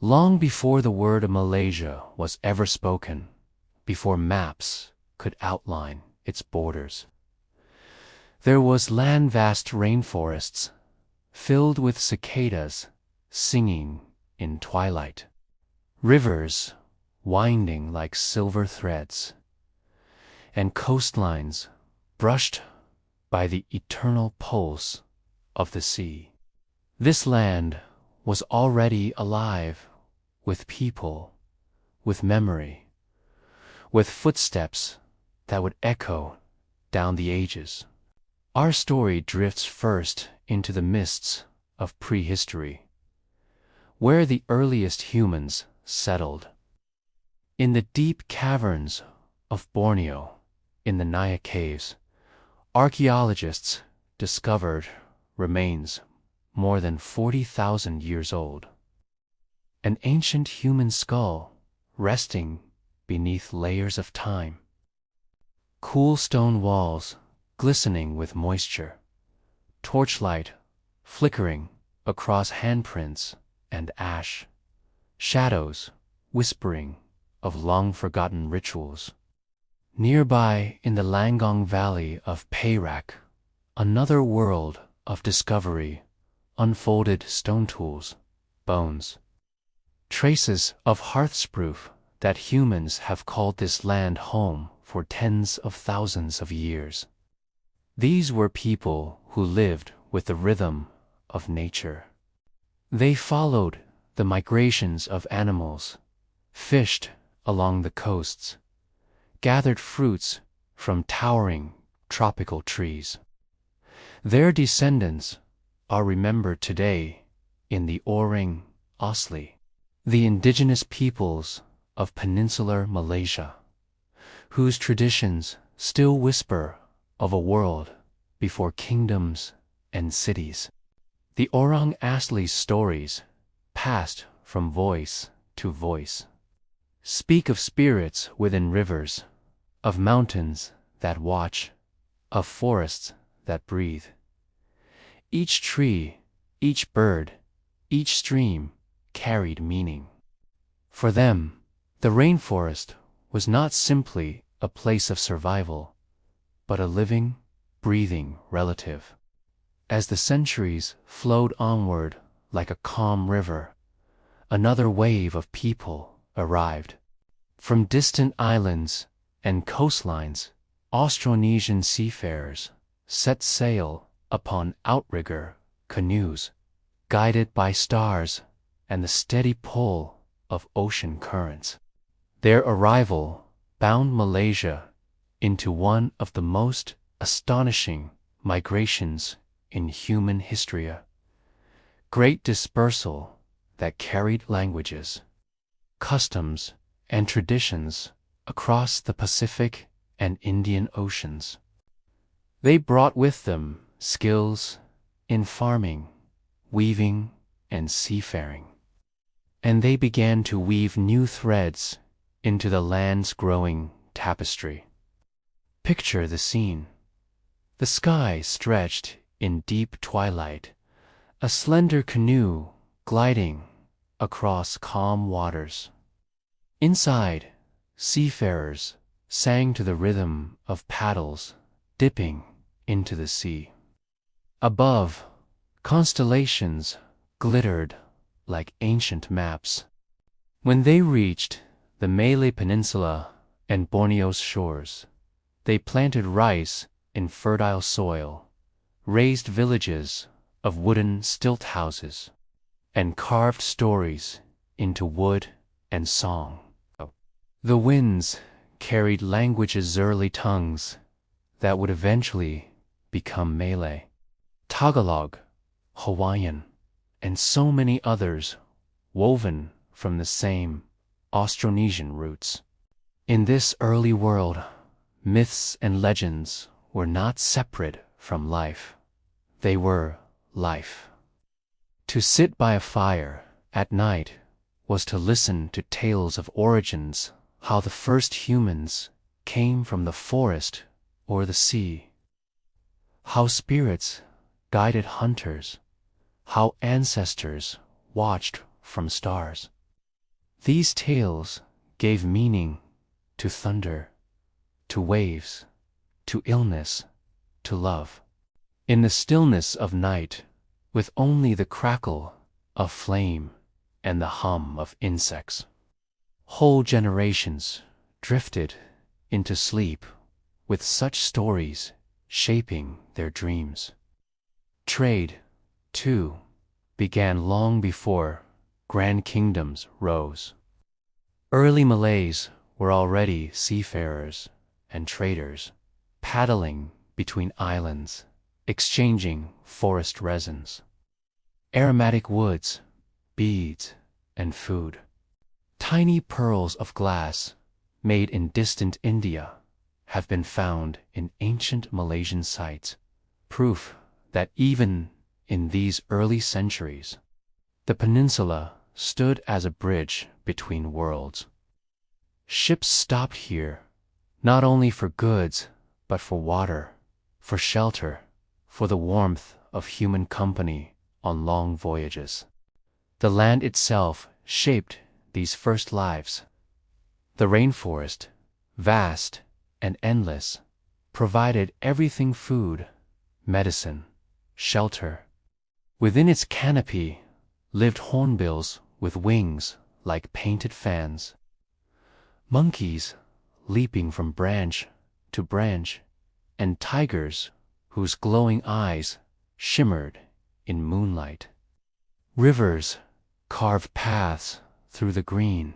Long before the word Malaysia was ever spoken, before maps could outline its borders, there was land vast rainforests, filled with cicadas singing in twilight, rivers winding like silver threads, and coastlines brushed by the eternal pulse of the sea. This land was already alive with people, with memory, with footsteps that would echo down the ages. Our story drifts first into the mists of prehistory, where the earliest humans settled. In the deep caverns of Borneo, in the Naya caves, archaeologists discovered remains more than 40,000 years old. An ancient human skull resting beneath layers of time. Cool stone walls glistening with moisture. Torchlight flickering across handprints and ash. Shadows whispering of long-forgotten rituals. Nearby in the Langong Valley of Perak, another world of discovery, unfolded stone tools, bones. Traces of hearthsproof that humans have called this land home for tens of thousands of years. These were people who lived with the rhythm of nature. They followed the migrations of animals, fished along the coasts, gathered fruits from towering tropical trees. Their descendants are remembered today in the Orang Asli, the indigenous peoples of peninsular Malaysia, whose traditions still whisper of a world before kingdoms and cities. The Orang Asli's stories, passed from voice to voice, speak of spirits within rivers, of mountains that watch, of forests that breathe. Each tree, each bird, each stream carried meaning. For them, the rainforest was not simply a place of survival, but a living, breathing relative. As the centuries flowed onward like a calm river, another wave of people arrived. From distant islands and coastlines, Austronesian seafarers set sail upon outrigger canoes, guided by stars and the steady pull of ocean currents. Their arrival bound Malaysia into one of the most astonishing migrations in human history, a great dispersal that carried languages, customs, and traditions across the Pacific and Indian Oceans. They brought with them skills in farming, weaving, and seafaring, and they began to weave new threads into the land's growing tapestry. Picture the scene. The sky stretched in deep twilight, a slender canoe gliding across calm waters. Inside, seafarers sang to the rhythm of paddles dipping into the sea. Above, constellations glittered like ancient maps. When they reached the Malay Peninsula and Borneo's shores, they planted rice in fertile soil, raised villages of wooden stilt houses, and carved stories into wood and song. The winds carried languages' early tongues that would eventually become Malay, Tagalog, Hawaiian, and so many others woven from the same Austronesian roots. In this early world, myths and legends were not separate from life. They were life. To sit by a fire at night was to listen to tales of origins, how the first humans came from the forest or the sea, how spirits guided hunters, how ancestors watched from stars. These tales gave meaning to thunder, to waves, to illness, to love. In the stillness of night, with only the crackle of flame and the hum of insects, whole generations drifted into sleep with such stories shaping their dreams. Trade, too, began long before grand kingdoms rose. Early Malays were already seafarers and traders, paddling between islands, exchanging forest resins, aromatic woods, beads, and food. Tiny pearls of glass, made in distant India, have been found in ancient Malaysian sites, proof that even in these early centuries, the peninsula stood as a bridge between worlds. Ships stopped here, not only for goods, but for water, for shelter, for the warmth of human company on long voyages. The land itself shaped these first lives. The rainforest, vast and endless, provided everything: food, medicine, shelter. Within its canopy lived hornbills with wings like painted fans, monkeys leaping from branch to branch, and tigers whose glowing eyes shimmered in moonlight. Rivers carved paths through the green,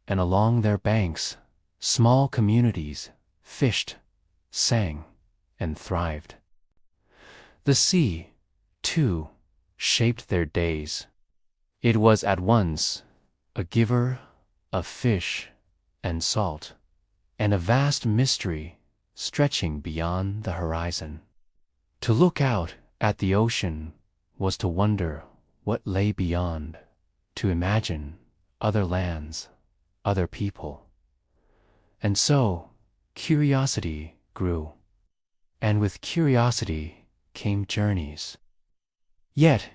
and along their banks small communities fished, sang, and thrived. The sea, too, shaped their days. It was at once a giver of fish and salt, and a vast mystery stretching beyond the horizon. To look out at the ocean was to wonder what lay beyond, to imagine other lands, other people. And so curiosity grew, and with curiosity came journeys. Yet,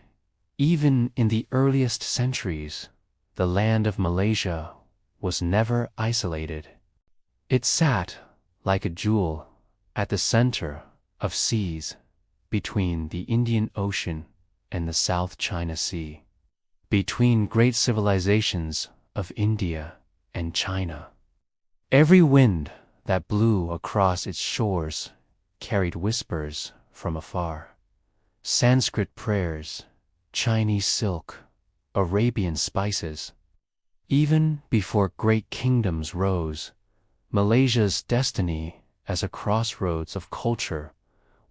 even in the earliest centuries, the land of Malaysia was never isolated. It sat like a jewel at the center of seas between the Indian Ocean and the South China Sea, between great civilizations of India and China. Every wind that blew across its shores carried whispers from afar: Sanskrit prayers, Chinese silk, Arabian spices. Even before great kingdoms rose, Malaysia's destiny as a crossroads of culture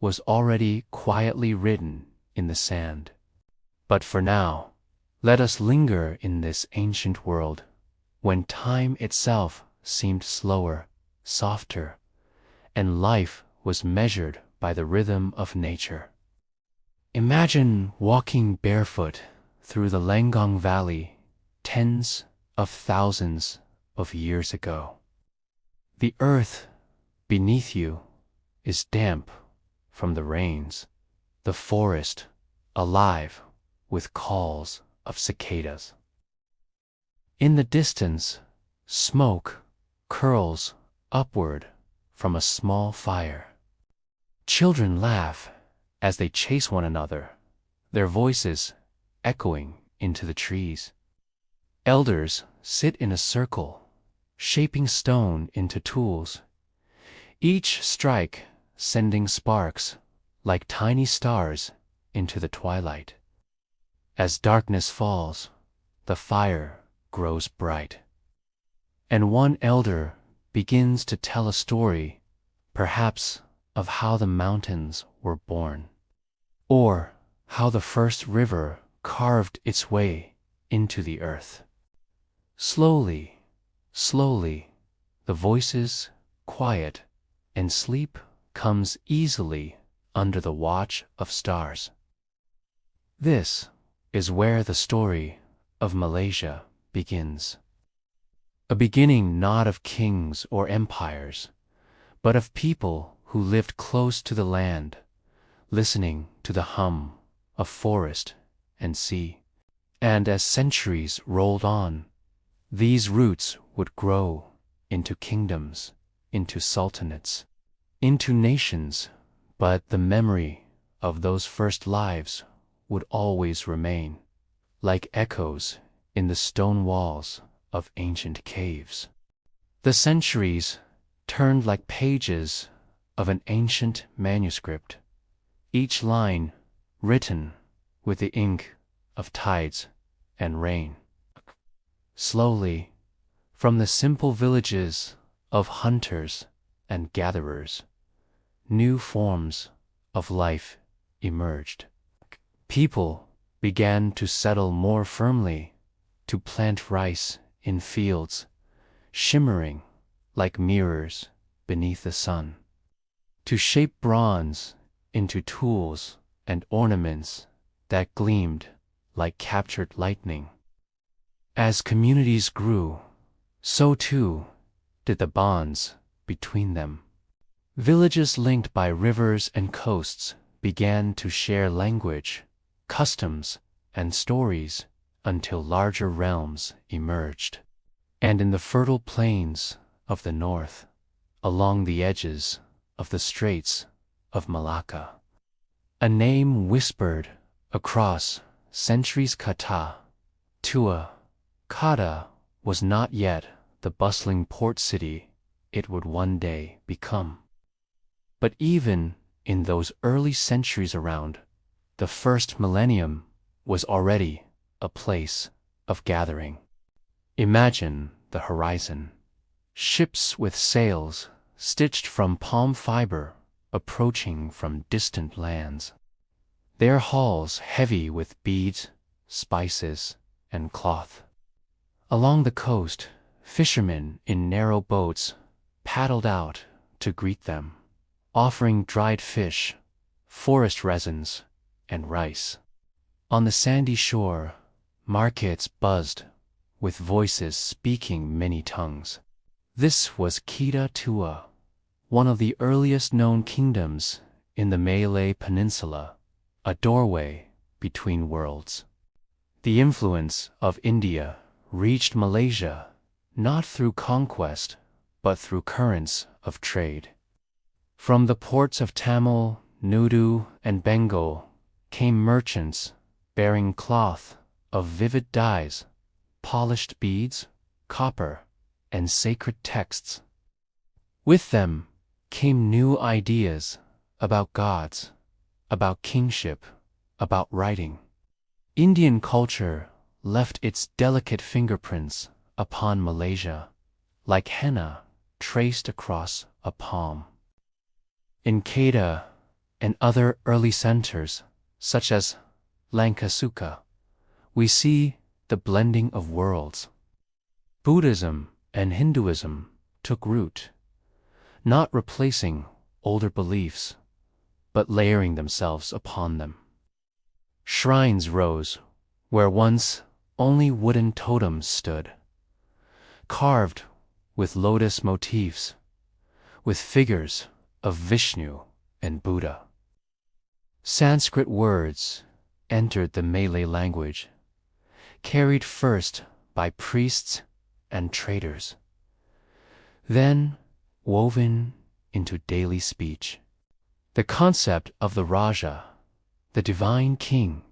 was already quietly written in the sand. But for now, let us linger in this ancient world, when time itself seemed slower, softer, and life was measured by the rhythm of nature. Imagine walking barefoot through the Lenggong Valley tens of thousands of years ago. The earth beneath you is damp from the rains, the forest alive with calls of cicadas. In the distance, smoke curls upward from a small fire. Children laugh as they chase one another, their voices echoing into the trees. Elders sit in a circle, shaping stone into tools, each strike sending sparks like tiny stars into the twilight. As darkness falls, the fire grows bright, and one elder begins to tell a story, perhaps of how the mountains were born, or how the first river carved its way into the earth. Slowly, slowly, the voices quiet, and sleep comes easily under the watch of stars. This is where the story of Malaysia begins. A beginning not of kings or empires, but of people who lived close to the land, listening to the hum of forest and sea. And as centuries rolled on, These roots would grow into kingdoms, into sultanates, into nations, but the memory of those first lives would always remain, like echoes in the stone walls of ancient caves. The centuries turned like pages of an ancient manuscript, each line written with the ink of tides and rain. Slowly, from the simple villages of hunters and gatherers, new forms of life emerged. People began to settle more firmly, to plant rice in fields shimmering like mirrors beneath the sun, to shape bronze into tools and ornaments that gleamed like captured lightning. As communities grew, so too did the bonds between them. Villages linked by rivers and coasts began to share language, customs, and stories until larger realms emerged. And in the fertile plains of the north, along the edges of the straits of Malacca, a name whispered across centuries: Kata, Tua. Kata was not yet the bustling port city it would one day become. But even in those early centuries around the first millennium was already a place of gathering. Imagine the horizon. Ships with sails stitched from palm fiber approaching from distant lands. Their hulls heavy with beads, spices, and cloth. Along the coast, fishermen in narrow boats paddled out to greet them, offering dried fish, forest resins, and rice. On the sandy shore, markets buzzed with voices speaking many tongues. This was Kita Tua, one of the earliest known kingdoms in the Malay Peninsula, a doorway between worlds. The influence of India reached Malaysia not through conquest, but through currents of trade. From the ports of Tamil, Nudu, and Bengal came merchants bearing cloth of vivid dyes, polished beads, copper, and sacred texts. With them came new ideas about gods, about kingship, about writing. Indian culture left its delicate fingerprints upon Malaysia, like henna traced across a palm. In Kedah and other early centers, such as Langkasuka, we see the blending of worlds. Buddhism and Hinduism took root, not replacing older beliefs, but layering themselves upon them. Shrines rose where once only wooden totems stood, carved with lotus motifs, with figures of Vishnu and Buddha. Sanskrit words entered the Malay language, carried first by priests and traders, then woven into daily speech. The concept of the Raja, the divine king,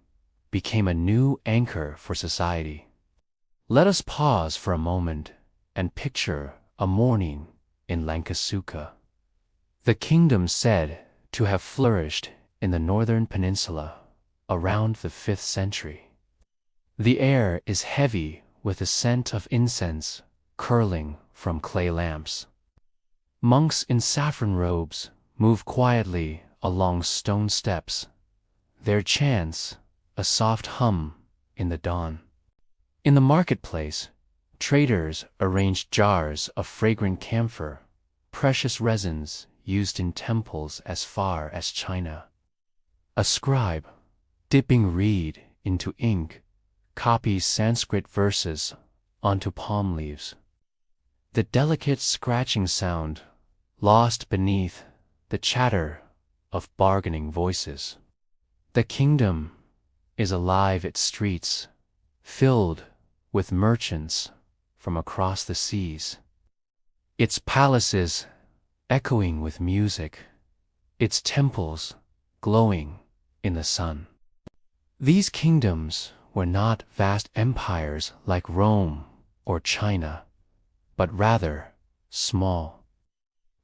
became a new anchor for society. Let us pause for a moment and picture a morning in Langkasuka, the kingdom said to have flourished in the northern peninsula around the 5th century. The air is heavy with the scent of incense curling from clay lamps. Monks in saffron robes move quietly along stone steps, their chants a soft hum in the dawn. In the marketplace, traders arranged jars of fragrant camphor, precious resins used in temples as far as China. A scribe, dipping reed into ink, copies Sanskrit verses onto palm leaves. The delicate scratching sound lost beneath the chatter of bargaining voices. The kingdom is alive, its streets filled with merchants from across the seas, its palaces echoing with music, its temples glowing in the sun. These kingdoms were not vast empires like Rome or China, but rather small,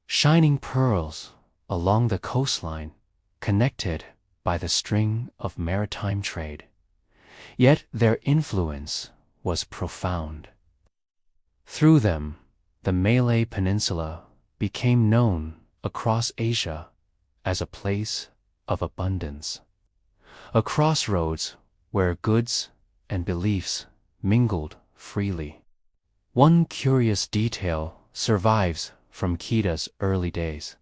shining pearls along the coastline, connected by the string of maritime trade. Yet their influence was profound. Through them, the Malay Peninsula became known across Asia as a place of abundance, a crossroads where goods and beliefs mingled freely. One curious detail survives from Keda's early days: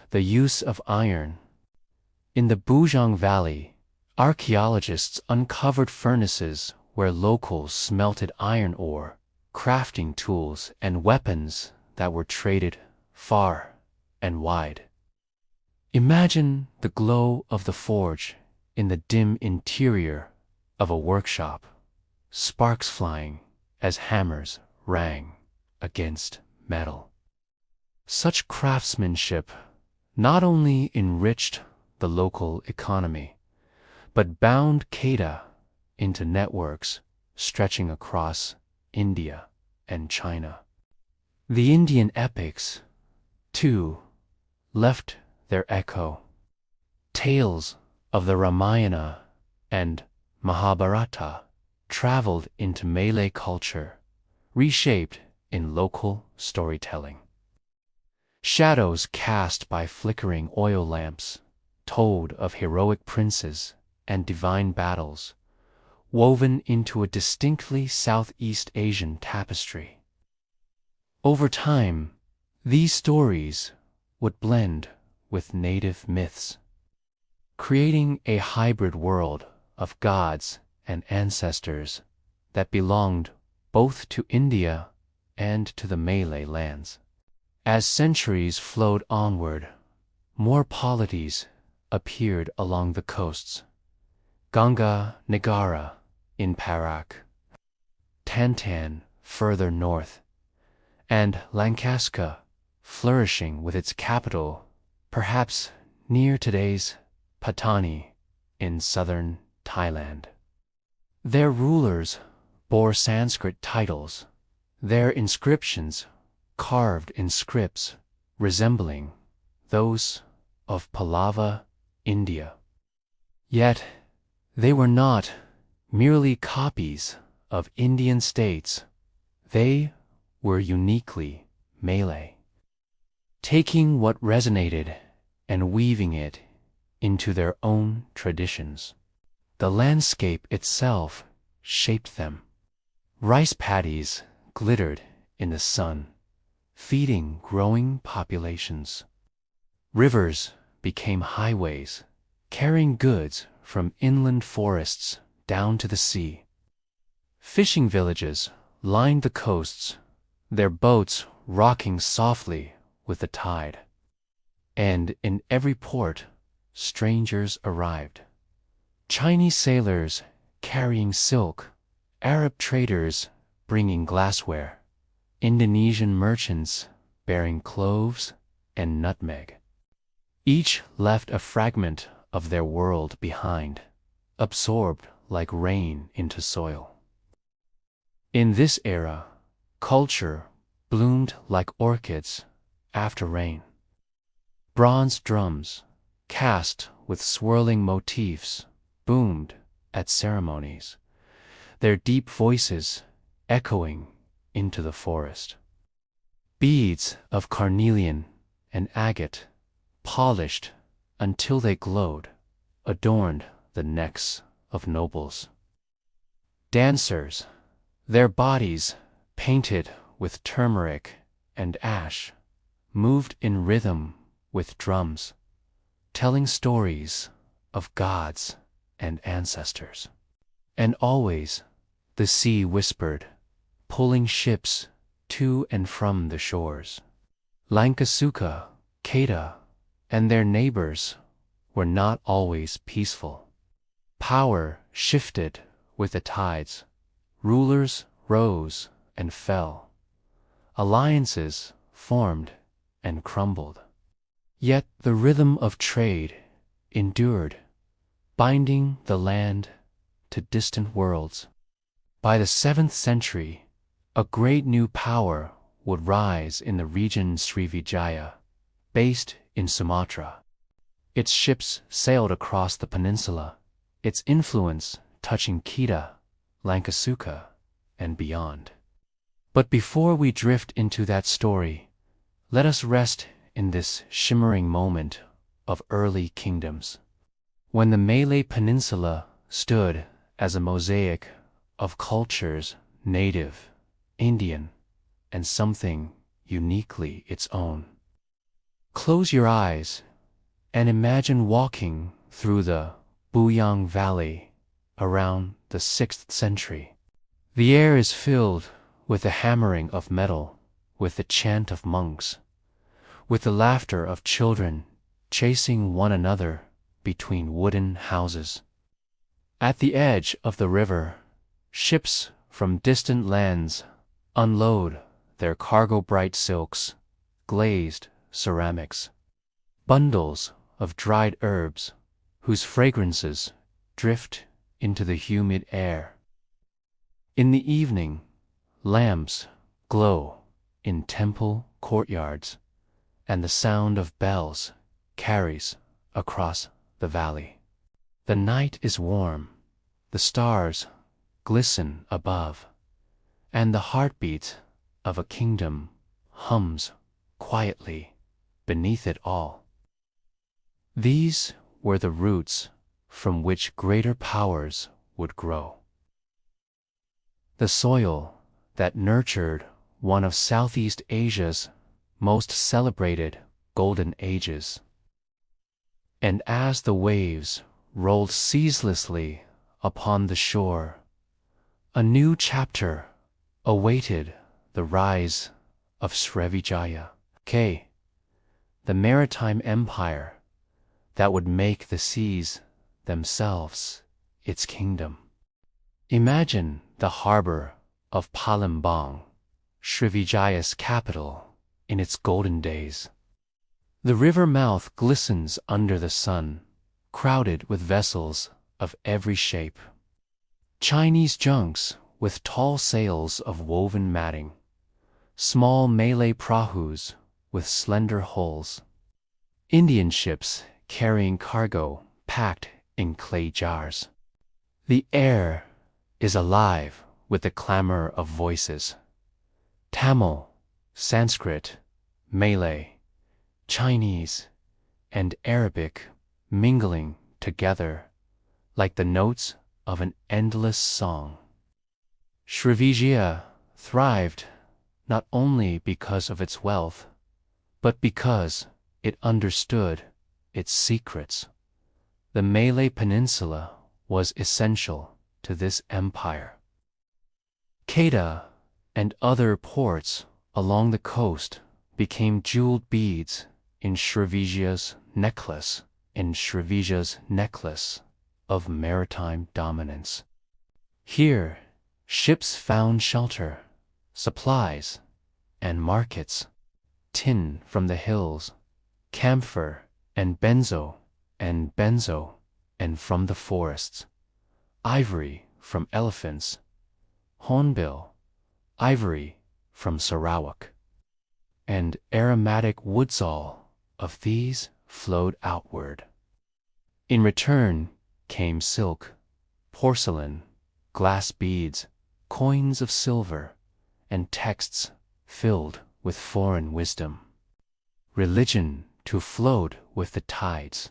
the use of iron. In the Bujang Valley, archaeologists uncovered furnaces where locals smelted iron ore, crafting tools and weapons that were traded far and wide. Imagine the glow of the forge in the dim interior of a workshop, sparks flying as hammers rang against metal. Such craftsmanship not only enriched the local economy, but bound Kedah into networks stretching across India and China. The Indian epics, too, left their echo. Tales of the Ramayana and Mahabharata traveled into Malay culture, reshaped in local storytelling. Shadows cast by flickering oil lamps told of heroic princes and divine battles, woven into a distinctly Southeast Asian tapestry. Over time, these stories would blend with native myths, creating a hybrid world of gods and ancestors that belonged both to India and to the Malay lands. As centuries flowed onward, more polities appeared along the coasts: Ganga Negara in Perak, Tantan further north, and Lancaska flourishing with its capital, perhaps near today's Patani in southern Thailand. Their rulers bore Sanskrit titles, their inscriptions carved in scripts resembling those of Pallava, India. Yet they were not merely copies of Indian states. They were uniquely Malay, taking what resonated and weaving it into their own traditions. The landscape itself shaped them. Rice paddies glittered in the sun, feeding growing populations. Rivers became highways, carrying goods from inland forests down to the sea. Fishing villages lined the coasts, their boats rocking softly with the tide. And in every port, strangers arrived. Chinese sailors carrying silk, Arab traders bringing glassware, Indonesian merchants bearing cloves and nutmeg. Each left a fragment of their world behind, absorbed like rain into soil. In this era, culture bloomed like orchids after rain. Bronze drums, cast with swirling motifs, boomed at ceremonies, their deep voices echoing into the forest. Beads of carnelian and agate, polished until they glowed, adorned the necks of nobles. Dancers, their bodies painted with turmeric and ash, moved in rhythm with drums, telling stories of gods and ancestors. And always the sea whispered, pulling ships to and from the shores. Lankasuka, Kedah, and their neighbors were not always peaceful. Power shifted with the tides. Rulers rose and fell. Alliances formed and crumbled. Yet the rhythm of trade endured, binding the land to distant worlds. By the 7th century, a great new power would rise in the region Srivijaya, based in Sumatra. Its ships sailed across the peninsula, its influence touching Kedah, Langkasuka, and beyond. But before we drift into that story, let us rest in this shimmering moment of early kingdoms. When the Malay Peninsula stood as a mosaic of cultures, native, Indian, and something uniquely its own. Close your eyes and imagine walking through the Buyang Valley around the 6th century. The air is filled with the hammering of metal, with the chant of monks, with the laughter of children chasing one another between wooden houses. At the edge of the river, ships from distant lands unload their cargo, bright silks, glazed ceramics, bundles of dried herbs whose fragrances drift into the humid air. In the evening, lamps glow in temple courtyards, and the sound of bells carries across the valley. The night is warm, the stars glisten above, and the heartbeat of a kingdom hums quietly beneath it all. These were the roots from which greater powers would grow. The soil that nurtured one of Southeast Asia's most celebrated golden ages. And as the waves rolled ceaselessly upon the shore, a new chapter awaited the rise of Srivijaya, the maritime empire that would make the seas themselves its kingdom. Imagine the harbor of Palembang, Srivijaya's capital in its golden days. The river mouth glistens under the sun, crowded with vessels of every shape. Chinese junks with tall sails of woven matting, small Malay prahus with slender hulls, Indian ships carrying cargo packed in clay jars. The air is alive with the clamor of voices. Tamil, Sanskrit, Malay, Chinese, and Arabic mingling together like the notes of an endless song. Srivijaya thrived not only because of its wealth, but because it understood its secrets. The Malay Peninsula was essential to this empire. Kedah and other ports along the coast became jeweled beads in Srivijaya's necklace of maritime dominance. Here, ships found shelter, supplies, and markets. Tin from the hills, camphor and benzo, and from the forests. Ivory from elephants, hornbill, ivory from Sarawak, and aromatic woodsall of these flowed outward. In return came silk, porcelain, glass beads, coins of silver, and texts filled with foreign wisdom. Religion to float with the tides.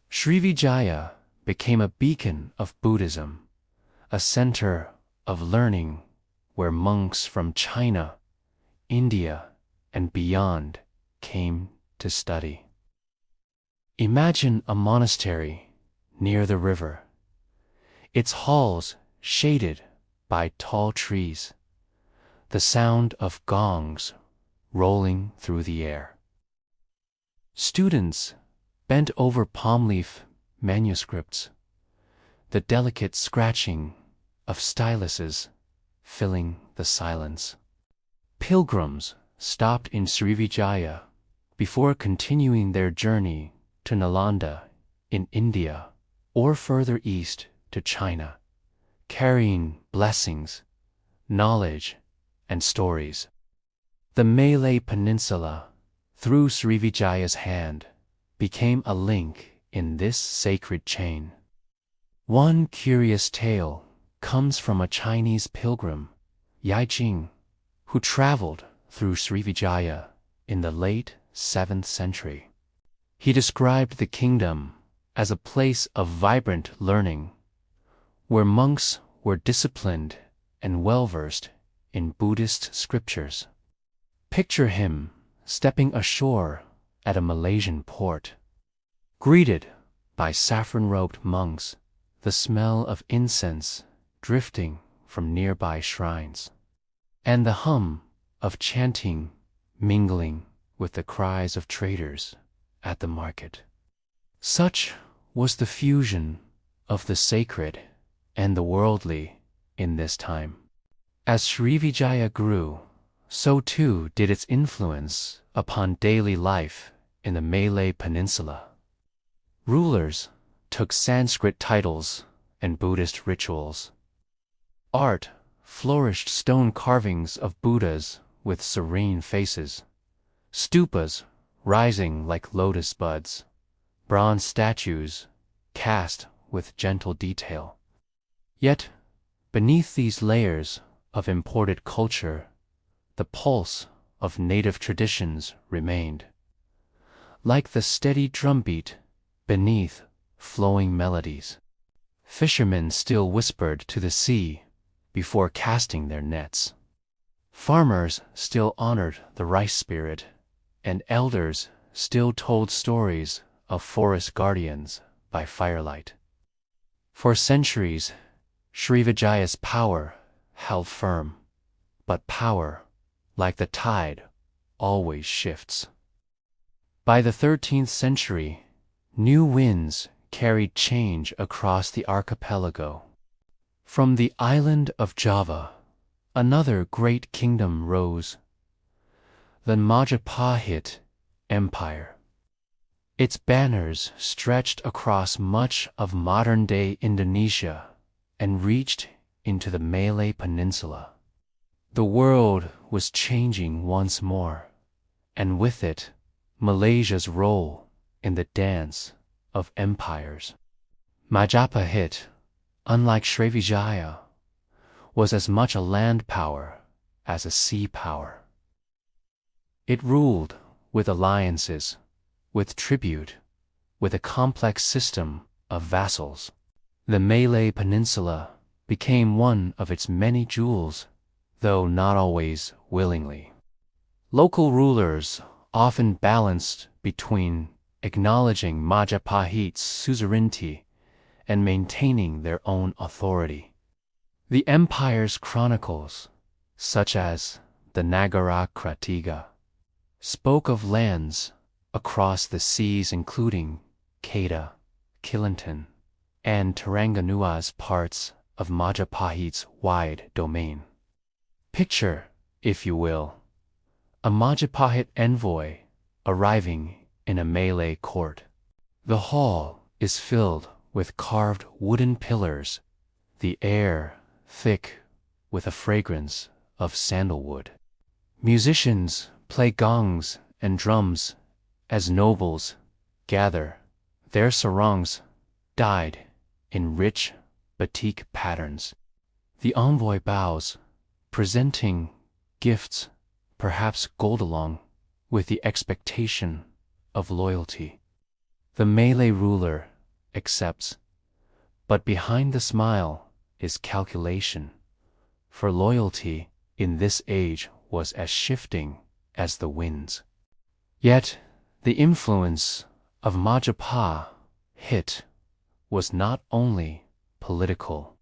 Srivijaya became a beacon of Buddhism, a center of learning where monks from China, India, and beyond came to study. Imagine a monastery near the river, its halls shaded by tall trees, the sound of gongs rolling through the air. Students bent over palm leaf manuscripts, the delicate scratching of styluses filling the silence. Pilgrims stopped in Srivijaya before continuing their journey to Nalanda in India or further east to China, carrying blessings, knowledge, and stories. The Malay Peninsula, through Srivijaya's hand, became a link in this sacred chain. One curious tale comes from a Chinese pilgrim, Yai Jing, who traveled through Srivijaya in the late 7th century. He described the kingdom as a place of vibrant learning, where monks were disciplined and well-versed in Buddhist scriptures. Picture him stepping ashore at a Malaysian port, greeted by saffron-robed monks, the smell of incense drifting from nearby shrines, and the hum of chanting mingling with the cries of traders at the market. Such was the fusion of the sacred and the worldly in this time. As Srivijaya grew, so too did its influence upon daily life in the Malay Peninsula. Rulers took Sanskrit titles and Buddhist rituals. Art flourished stone carvings of Buddhas with serene faces, stupas rising like lotus buds, bronze statues cast with gentle detail. Yet, beneath these layers of imported culture, the pulse of native traditions remained, like the steady drumbeat beneath flowing melodies. Fishermen still whispered to the sea before casting their nets. Farmers still honored the rice spirit, and elders still told stories of forest guardians by firelight. For centuries, Srivijaya's power held firm, but power, like the tide, always shifts. By the 13th century, new winds carried change across the archipelago. From the island of Java, another great kingdom rose, the Majapahit Empire. Its banners stretched across much of modern-day Indonesia and reached into the Malay Peninsula. The world was changing once more, and with it, Malaysia's role in the dance of empires. Majapahit, unlike Srivijaya, was as much a land power as a sea power. It ruled with alliances, with tribute, with a complex system of vassals. The Malay Peninsula became one of its many jewels, though not always willingly. Local rulers often balanced between acknowledging Majapahit's suzerainty and maintaining their own authority. The empire's chronicles, such as the Nagara Kratiga, spoke of lands across the seas including Kedah, Kelantan, and Terengganu as parts of Majapahit's wide domain. Picture, if you will, a Majapahit envoy arriving in a Malay court. The hall is filled with carved wooden pillars, the air thick with a fragrance of sandalwood. Musicians play gongs and drums as nobles gather, their sarongs dyed in rich batik patterns. The envoy bows, presenting gifts, perhaps gold along, with the expectation of loyalty. The Malay ruler accepts, but behind the smile is calculation, for loyalty in this age was as shifting as the winds. Yet the influence of Majapahit was not only political.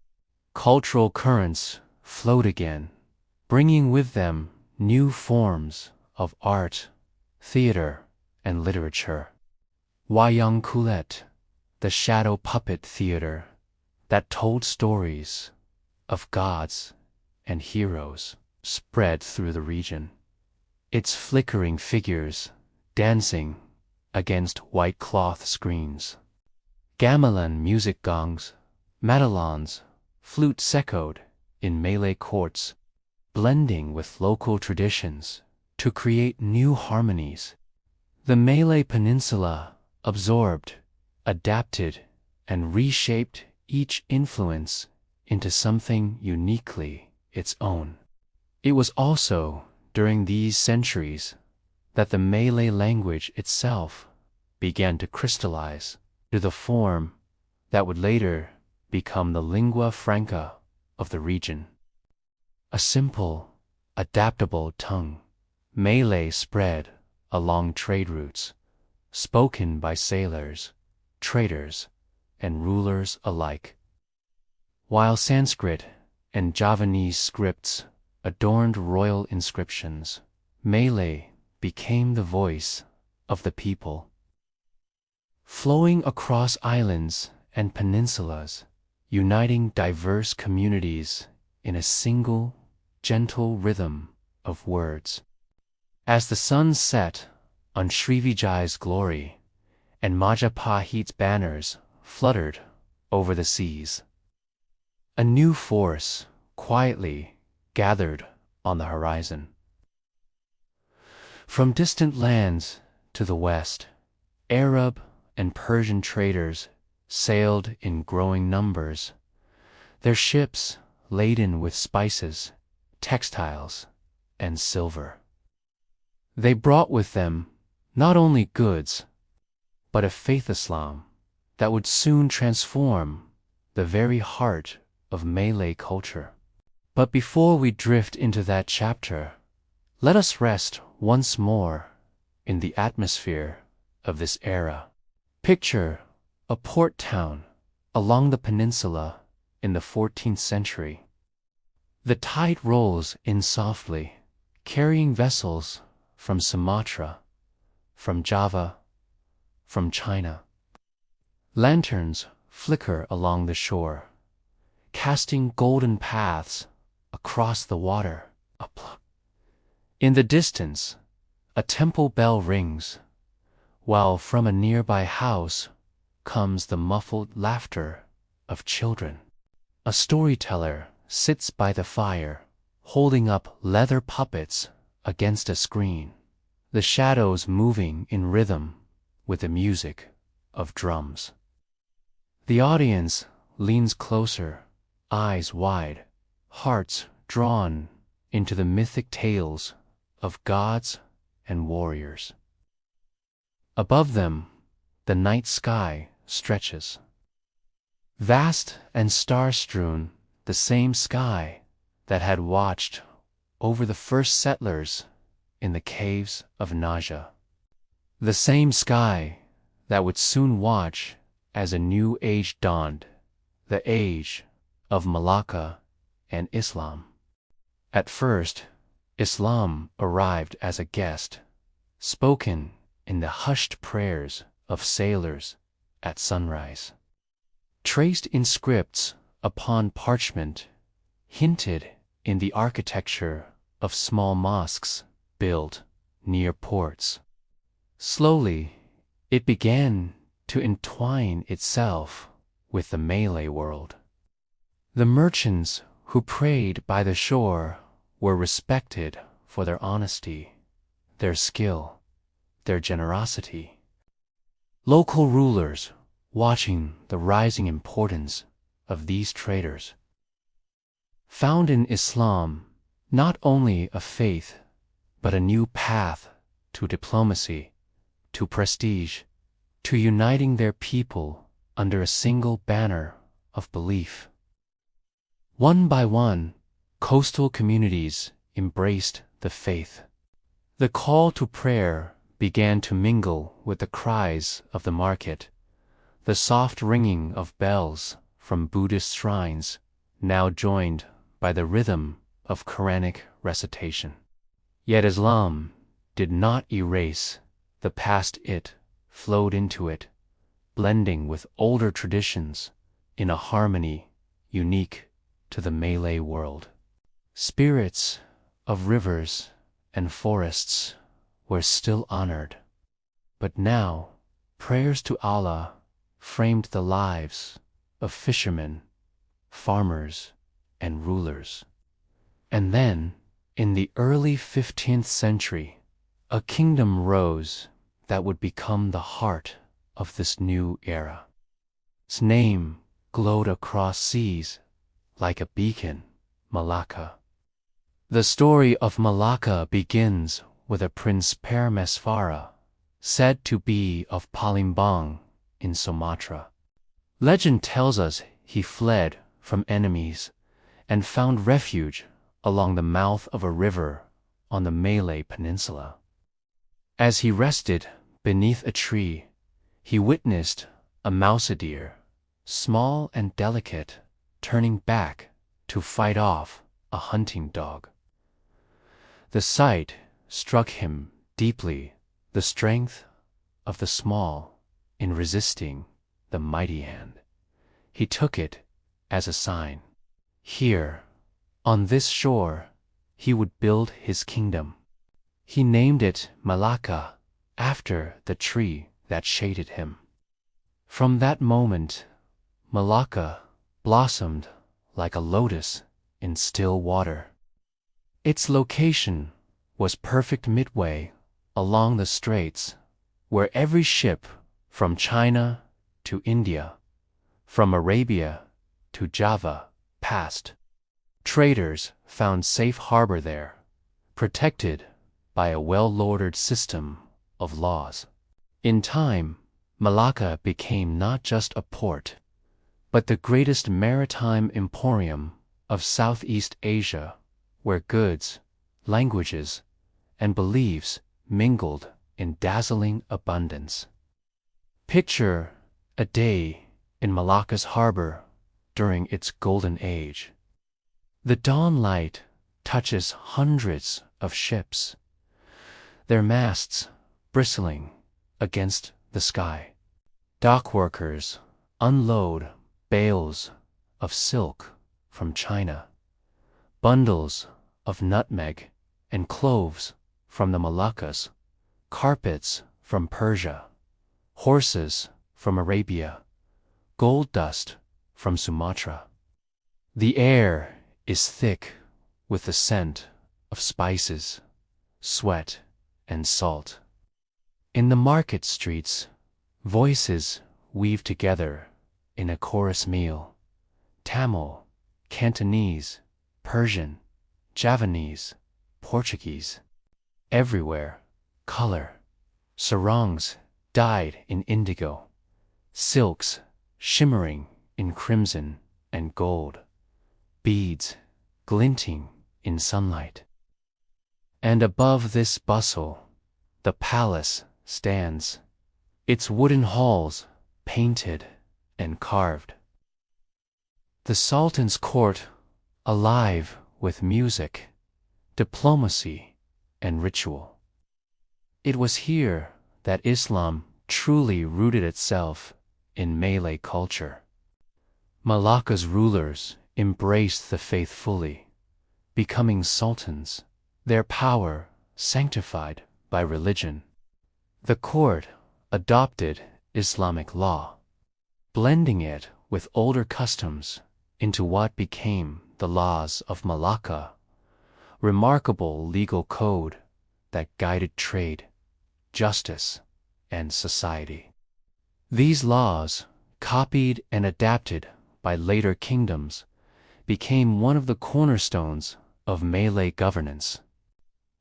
Cultural currents flowed again, bringing with them new forms of art, theater, and literature. Wayang Kulit, the shadow puppet theater that told stories of gods and heroes spread through the region, its flickering figures dancing against white cloth screens. Gamelan music gongs, madalons, flutes echoed in Malay courts, blending with local traditions to create new harmonies. The Malay Peninsula absorbed, adapted, and reshaped each influence into something uniquely its own. It was also during these centuries that the Malay language itself began to crystallize to the form that would later become the lingua franca of the region. A simple, adaptable tongue, Malay spread along trade routes, spoken by sailors, traders, and rulers alike. While Sanskrit and Javanese scripts adorned royal inscriptions, Malay became the voice of the people. Flowing across islands and peninsulas, uniting diverse communities in a single, gentle rhythm of words. As the sun set on Srivijay's glory and Majapahit's banners fluttered over the seas, a new force quietly gathered on the horizon. From distant lands to the west, Arab and Persian traders sailed in growing numbers, their ships laden with spices, textiles, and silver. They brought with them not only goods, but a faith Islam that would soon transform the very heart of Malay culture. But before we drift into that chapter, let us rest once more in the atmosphere of this era. Picture a port town along the peninsula in the 14th century. The tide rolls in softly, carrying vessels from Sumatra, from Java, from China. Lanterns flicker along the shore, casting golden paths across the water. In the distance, a temple bell rings, while from a nearby house comes the muffled laughter of children. A storyteller sits by the fire, holding up leather puppets against a screen, the shadows moving in rhythm with the music of drums. The audience leans closer, eyes wide, hearts drawn into the mythic tales of gods and warriors. Above them, the night sky stretches. Vast and star-strewn, the same sky that had watched over the first settlers in the caves of Naja. The same sky that would soon watch as a new age dawned, the age of Malacca and Islam. At first, Islam arrived as a guest, spoken in the hushed prayers of sailors at sunrise. Traced in scripts upon parchment, hinted in the architecture of small mosques built near ports. Slowly, it began to entwine itself with the Malay world. The merchants who prayed by the shore were respected for their honesty, their skill, their generosity. Local rulers, watching the rising importance of these traders, found in Islam not only a faith, but a new path to diplomacy, to prestige, to uniting their people under a single banner of belief. One by one, coastal communities embraced the faith. The call to prayer began to mingle with the cries of the market, the soft ringing of bells from Buddhist shrines, now joined by the rhythm of Quranic recitation. Yet Islam did not erase the past. It flowed into it, blending with older traditions in a harmony unique to the Malay world. Spirits of rivers and forests were still honored. But now, prayers to Allah framed the lives of fishermen, farmers, and rulers. And then, in the early 15th century, a kingdom rose that would become the heart of this new era. Its name glowed across seas like a beacon, Malacca. The story of Malacca begins with a Prince Parameswara, said to be of Palembang in Sumatra. Legend tells us he fled from enemies and found refuge along the mouth of a river on the Malay Peninsula. As he rested beneath a tree, he witnessed a mousadeer, small and delicate, turning back to fight off a hunting dog. The sight struck him deeply, the strength of the small in resisting the mighty hand. He took it as a sign. Here, on this shore, he would build his kingdom. He named it Malacca, after the tree that shaded him. From that moment, Malacca blossomed like a lotus in still water. Its location was perfect midway along the straits, where every ship from China to India, from Arabia to Java, passed. Traders found safe harbor there, protected by a well-ordered system of laws. In time, Malacca became not just a port, but the greatest maritime emporium of Southeast Asia, where goods, languages, and beliefs mingled in dazzling abundance. Picture a day in Malacca's harbor during its golden age. The dawn light touches hundreds of ships, their masts bristling against the sky. Dockworkers unload bales of silk from China, bundles of nutmeg and cloves from the Moluccas, carpets from Persia, horses from Arabia, gold dust from Sumatra. The air is thick with the scent of spices, sweat, and salt. In the market streets, voices weave together in a chorus meal. Tamil, Cantonese, Persian, Javanese, Portuguese. Everywhere, color. Sarongs dyed in indigo, silks shimmering in crimson and gold, beads glinting in sunlight. And above this bustle, the palace stands, its wooden halls painted and carved. The Sultan's court alive with music, diplomacy, and ritual. It was here that Islam truly rooted itself in Malay culture. Malacca's rulers embraced the faith fully, becoming sultans, their power sanctified by religion. The court adopted Islamic law, blending it with older customs into what became the laws of Malacca, remarkable legal code that guided trade, justice, and society. These laws, copied and adapted by later kingdoms, became one of the cornerstones of Malay governance.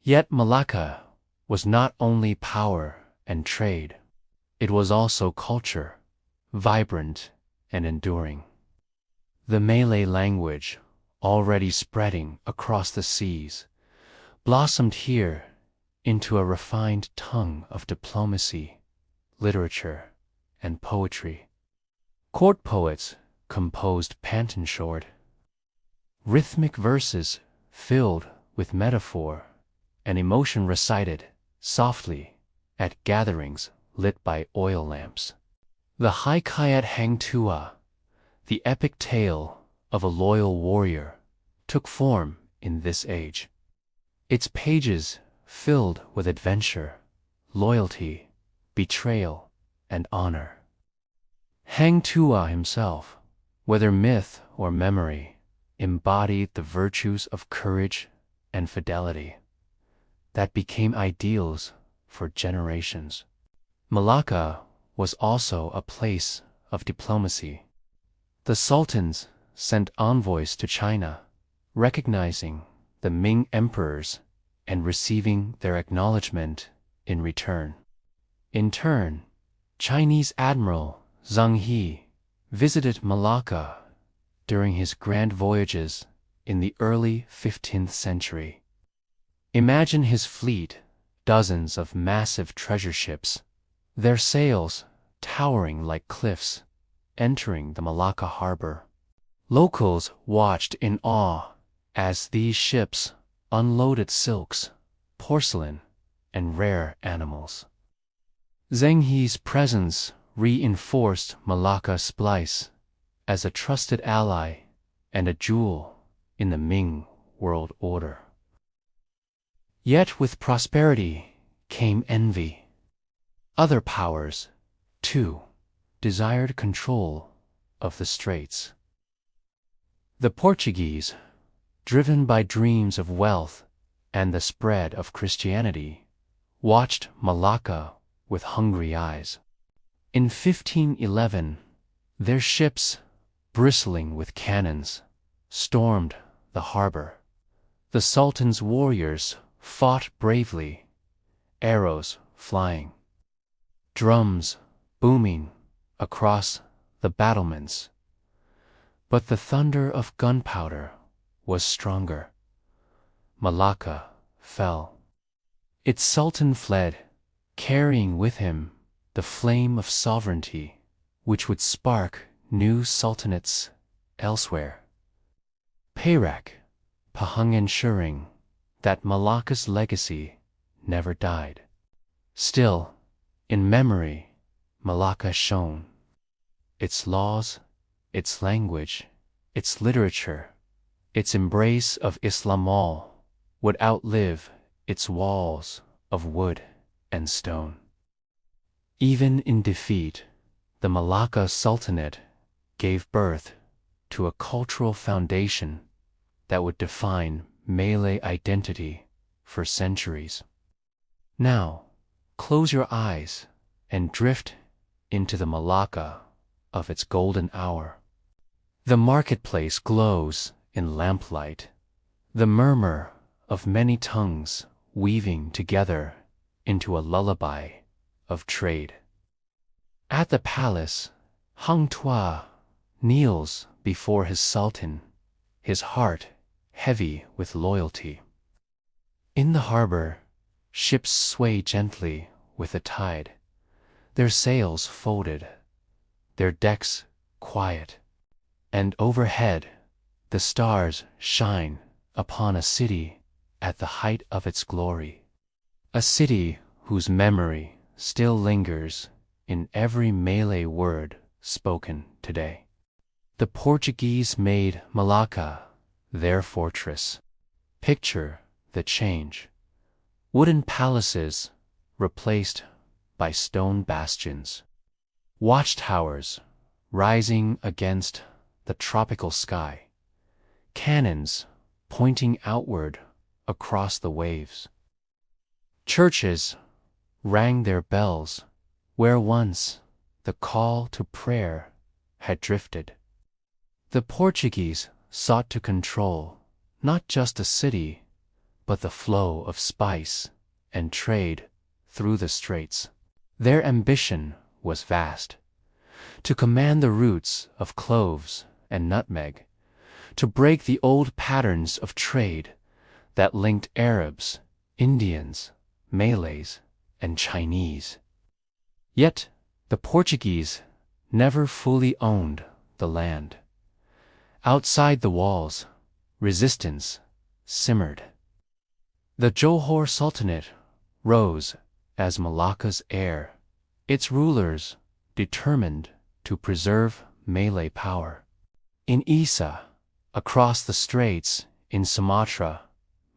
Yet Malacca was not only power and trade, it was also culture, vibrant and enduring. The Malay language, already spreading across the seas, blossomed here into a refined tongue of diplomacy, literature, and poetry. Court poets composed pantun-short, rhythmic verses filled with metaphor and emotion recited softly at gatherings lit by oil lamps. The Hikayat Hang Tuah, the epic tale of a loyal warrior, took form in this age. Its pages filled with adventure, loyalty, betrayal, and honor. Hang Tuah himself, whether myth or memory, embodied the virtues of courage and fidelity that became ideals for generations. Malacca was also a place of diplomacy. The sultans sent envoys to China, recognizing the Ming emperors and receiving their acknowledgement in return. In turn, Chinese Admiral Zheng He visited Malacca during his grand voyages in the early 15th century. Imagine his fleet, dozens of massive treasure ships, their sails towering like cliffs, entering the Malacca harbor. Locals watched in awe as these ships unloaded silks, porcelain, and rare animals. Zheng He's presence reinforced Malacca's place as a trusted ally and a jewel in the Ming world order. Yet with prosperity came envy. Other powers, too, desired control of the straits. The Portuguese, driven by dreams of wealth and the spread of Christianity, watched Malacca with hungry eyes. In 1511, their ships, bristling with cannons, stormed the harbor. The Sultan's warriors fought bravely, arrows flying, drums booming across the battlements. But the thunder of gunpowder was stronger. Malacca fell. Its sultan fled, carrying with him the flame of sovereignty, which would spark new sultanates elsewhere. Perak, Pahang ensuring that Malacca's legacy never died. Still, in memory, Malacca shone. Its laws, its language, its literature, its embrace of Islam all would outlive its walls of wood and stone. Even in defeat, the Malacca Sultanate gave birth to a cultural foundation that would define Malay identity for centuries. Now, close your eyes and drift into the Malacca of its golden hour. The marketplace glows in lamplight, the murmur of many tongues weaving together into a lullaby of trade. At the palace, Hang Tuah kneels before his sultan, his heart heavy with loyalty. In the harbor, ships sway gently with the tide, their sails folded, their decks quiet, and overhead the stars shine upon a city at the height of its glory, a city whose memory still lingers in every Malay word spoken today. The Portuguese made Malacca their fortress. Picture the change. Wooden palaces replaced by stone bastions. Watchtowers rising against the tropical sky. Cannons pointing outward across the waves. Churches rang their bells where once the call to prayer had drifted. The Portuguese sought to control not just the city, but the flow of spice and trade through the straits. Their ambition was vast: to command the routes of cloves and nutmeg, to break the old patterns of trade that linked Arabs, Indians, Malays, and Chinese. Yet, the Portuguese never fully owned the land. Outside the walls, resistance simmered. The Johor Sultanate rose as Malacca's heir, its rulers determined to preserve Malay power. In Isa, across the straits In Sumatra,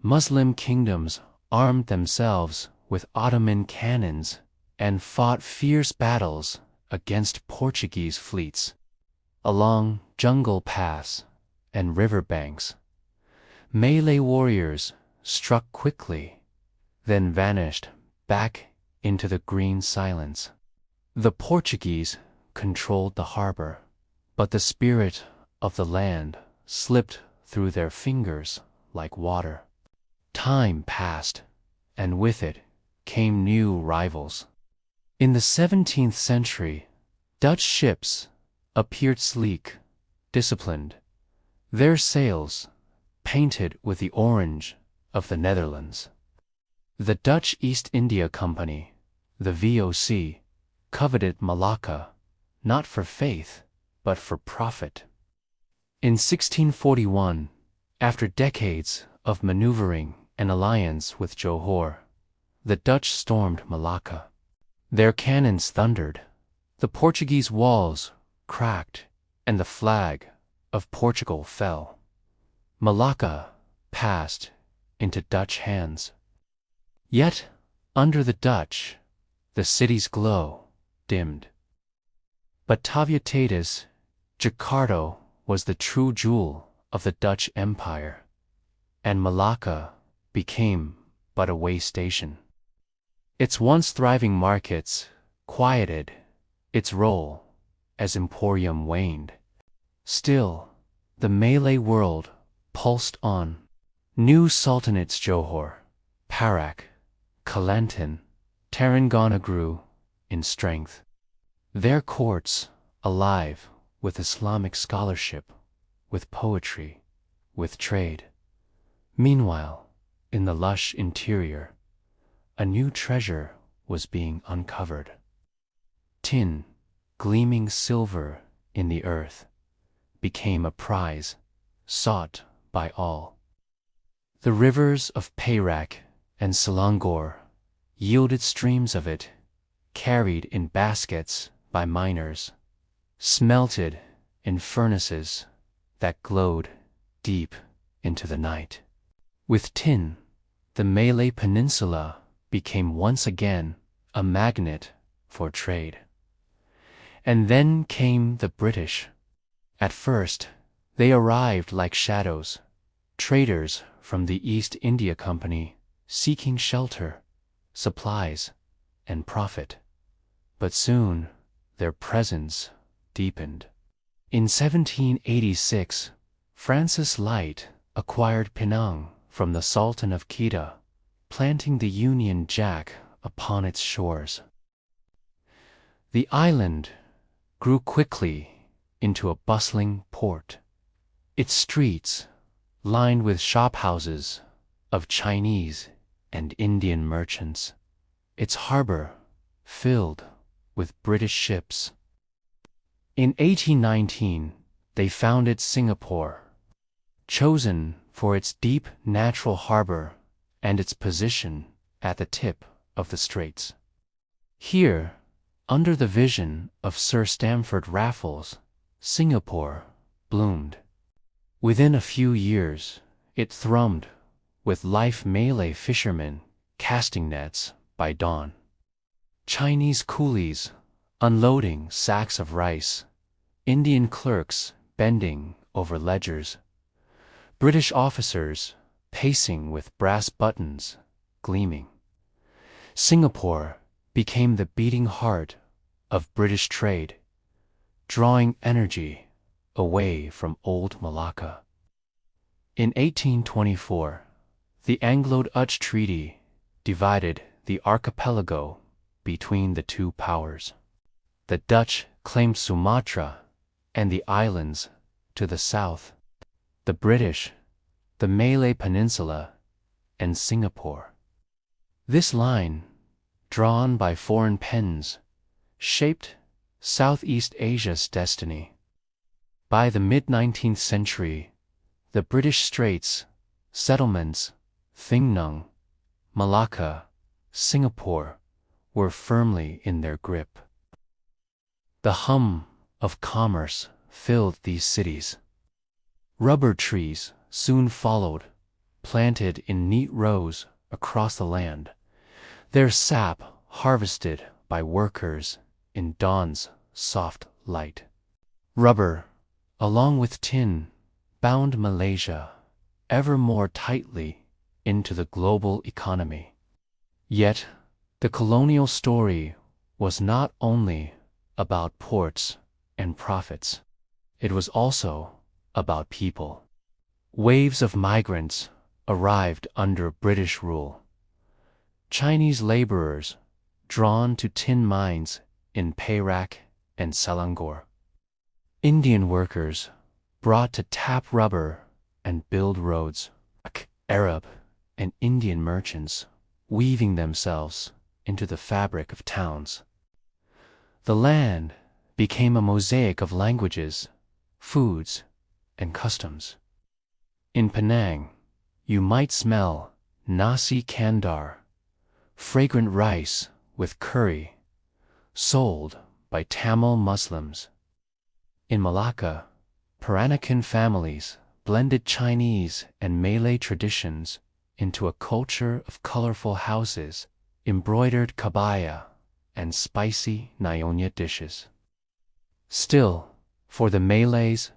Muslim kingdoms armed themselves with Ottoman cannons and fought fierce battles against Portuguese fleets. Along jungle paths and river banks, Malay warriors struck quickly, then vanished back into the green silence. The Portuguese controlled the harbor, but the spirit of the land slipped through their fingers like water. Time passed, and with it came new rivals. In the 17th century, Dutch ships appeared sleek, disciplined, their sails painted with the orange of the Netherlands. The Dutch East India Company, the VOC, coveted Malacca, not for faith, but for profit. In 1641, after decades of maneuvering and alliance with Johor, the Dutch stormed Malacca. Their cannons thundered, the Portuguese walls cracked, and the flag of Portugal fell. Malacca passed into Dutch hands. Yet, under the Dutch, the city's glow dimmed. Batavia-Tatis, Jakarta was the true jewel of the Dutch Empire, and Malacca became but a way station. Its once thriving markets quieted, its role as emporium waned. Still, the Malay world pulsed on. New sultanates Johor, Perak, Kelantan, Terengganu grew in strength. Their courts alive with Islamic scholarship, with poetry, with trade. Meanwhile, in the lush interior, a new treasure was being uncovered. Tin, gleaming silver in the earth, became a prize sought by all. The rivers of Perak and Selangor yielded streams of it, carried in baskets by miners, smelted in furnaces that glowed deep into the night. With tin, the Malay Peninsula became once again a magnet for trade. And then came the British. At first, they arrived like shadows, traders from the East India Company seeking shelter, supplies, and profit. But soon, their presence deepened. In 1786, Francis Light acquired Penang from the Sultan of Kedah, planting the Union Jack upon its shores. The island grew quickly into a bustling port, its streets lined with shophouses of Chinese and Indian merchants, its harbor filled with British ships. In 1819, they founded Singapore, chosen for its deep natural harbor and its position at the tip of the straits. Here, under the vision of Sir Stamford Raffles, Singapore bloomed. Within a few years, it thrummed with life Malay fishermen casting nets by dawn, Chinese coolies unloading sacks of rice, Indian clerks bending over ledgers, British officers pacing with brass buttons gleaming. Singapore became the beating heart of British trade, drawing energy away from old Malacca. In 1824, the Anglo-Dutch Treaty divided the archipelago between the two powers. The Dutch claimed Sumatra and the islands to the south, the British, the Malay Peninsula, and Singapore. This line, drawn by foreign pens, shaped Southeast Asia's destiny. By the mid-19th century, the British Straits, settlements, Thingnung, Malacca, Singapore, were firmly in their grip. The hum of commerce filled these cities. Rubber trees soon followed, planted in neat rows across the land, their sap harvested by workers in dawn's soft light. Rubber, along with tin, bound Malaysia ever more tightly into the global economy. Yet, the colonial story was not only about ports and profits. It was also about people. Waves of migrants arrived under British rule. Chinese laborers drawn to tin mines in Perak and Selangor. Indian workers brought to tap rubber and build roads. Arab and Indian merchants weaving themselves into the fabric of towns. The land became a mosaic of languages, foods, and customs. In Penang, you might smell nasi kandar, fragrant rice with curry, sold by Tamil Muslims. In Malacca, Peranakan families blended Chinese and Malay traditions into a culture of colorful houses, embroidered kabaya, and spicy Nyonya dishes. Still, for the Malays,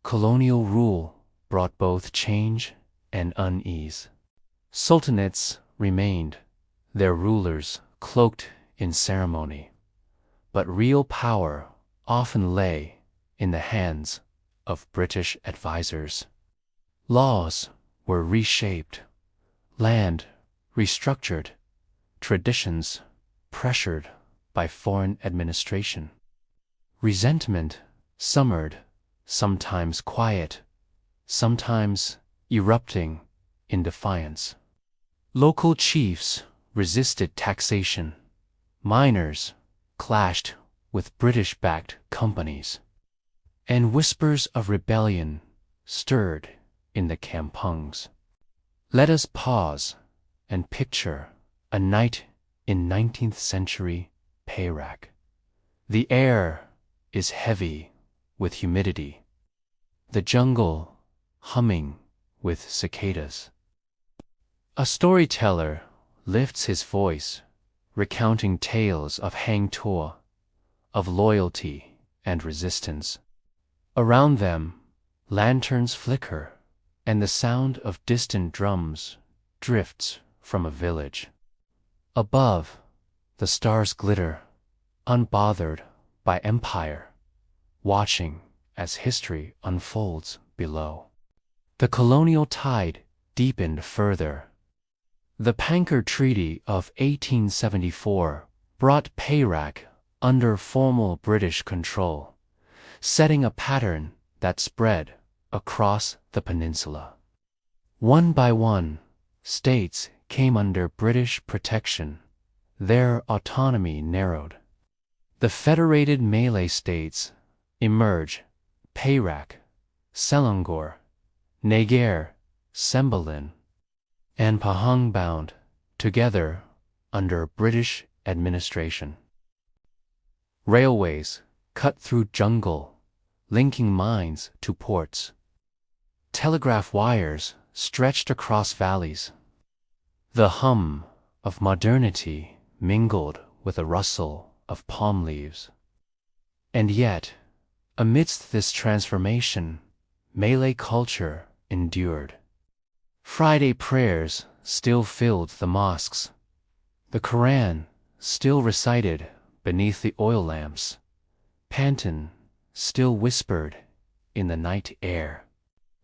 colonial rule brought both change and unease. Sultanates remained, their rulers cloaked in ceremony, but real power often lay in the hands of British advisors. Laws were reshaped, land restructured, traditions pressured by foreign administration. Resentment simmered, sometimes quiet, sometimes erupting in defiance. Local chiefs resisted taxation. Miners clashed with British-backed companies. And whispers of rebellion stirred in the kampungs. Let us pause and picture a night in 19th century Perak. The air is heavy with humidity. The jungle humming with cicadas. A storyteller lifts his voice, recounting tales of hang tuah, of loyalty and resistance. Around them, lanterns flicker, and the sound of distant drums drifts from a village. Above, the stars glitter, unbothered by empire, watching as history unfolds below. The colonial tide deepened further. The Pankar Treaty of 1874 brought Perak under formal British control, setting a pattern that spread across the peninsula. One by one, states came under British protection. Their autonomy narrowed. The federated Malay states emerge: Perak, Selangor, Nagar, Sembilan, and Pahang bound together under British administration. Railways cut through jungle, linking mines to ports. Telegraph wires stretched across valleys. The hum of modernity mingled with a rustle of palm leaves. And yet, amidst this transformation, Malay culture endured. Friday prayers still filled the mosques. The Quran still recited beneath the oil lamps. Pantun still whispered in the night air.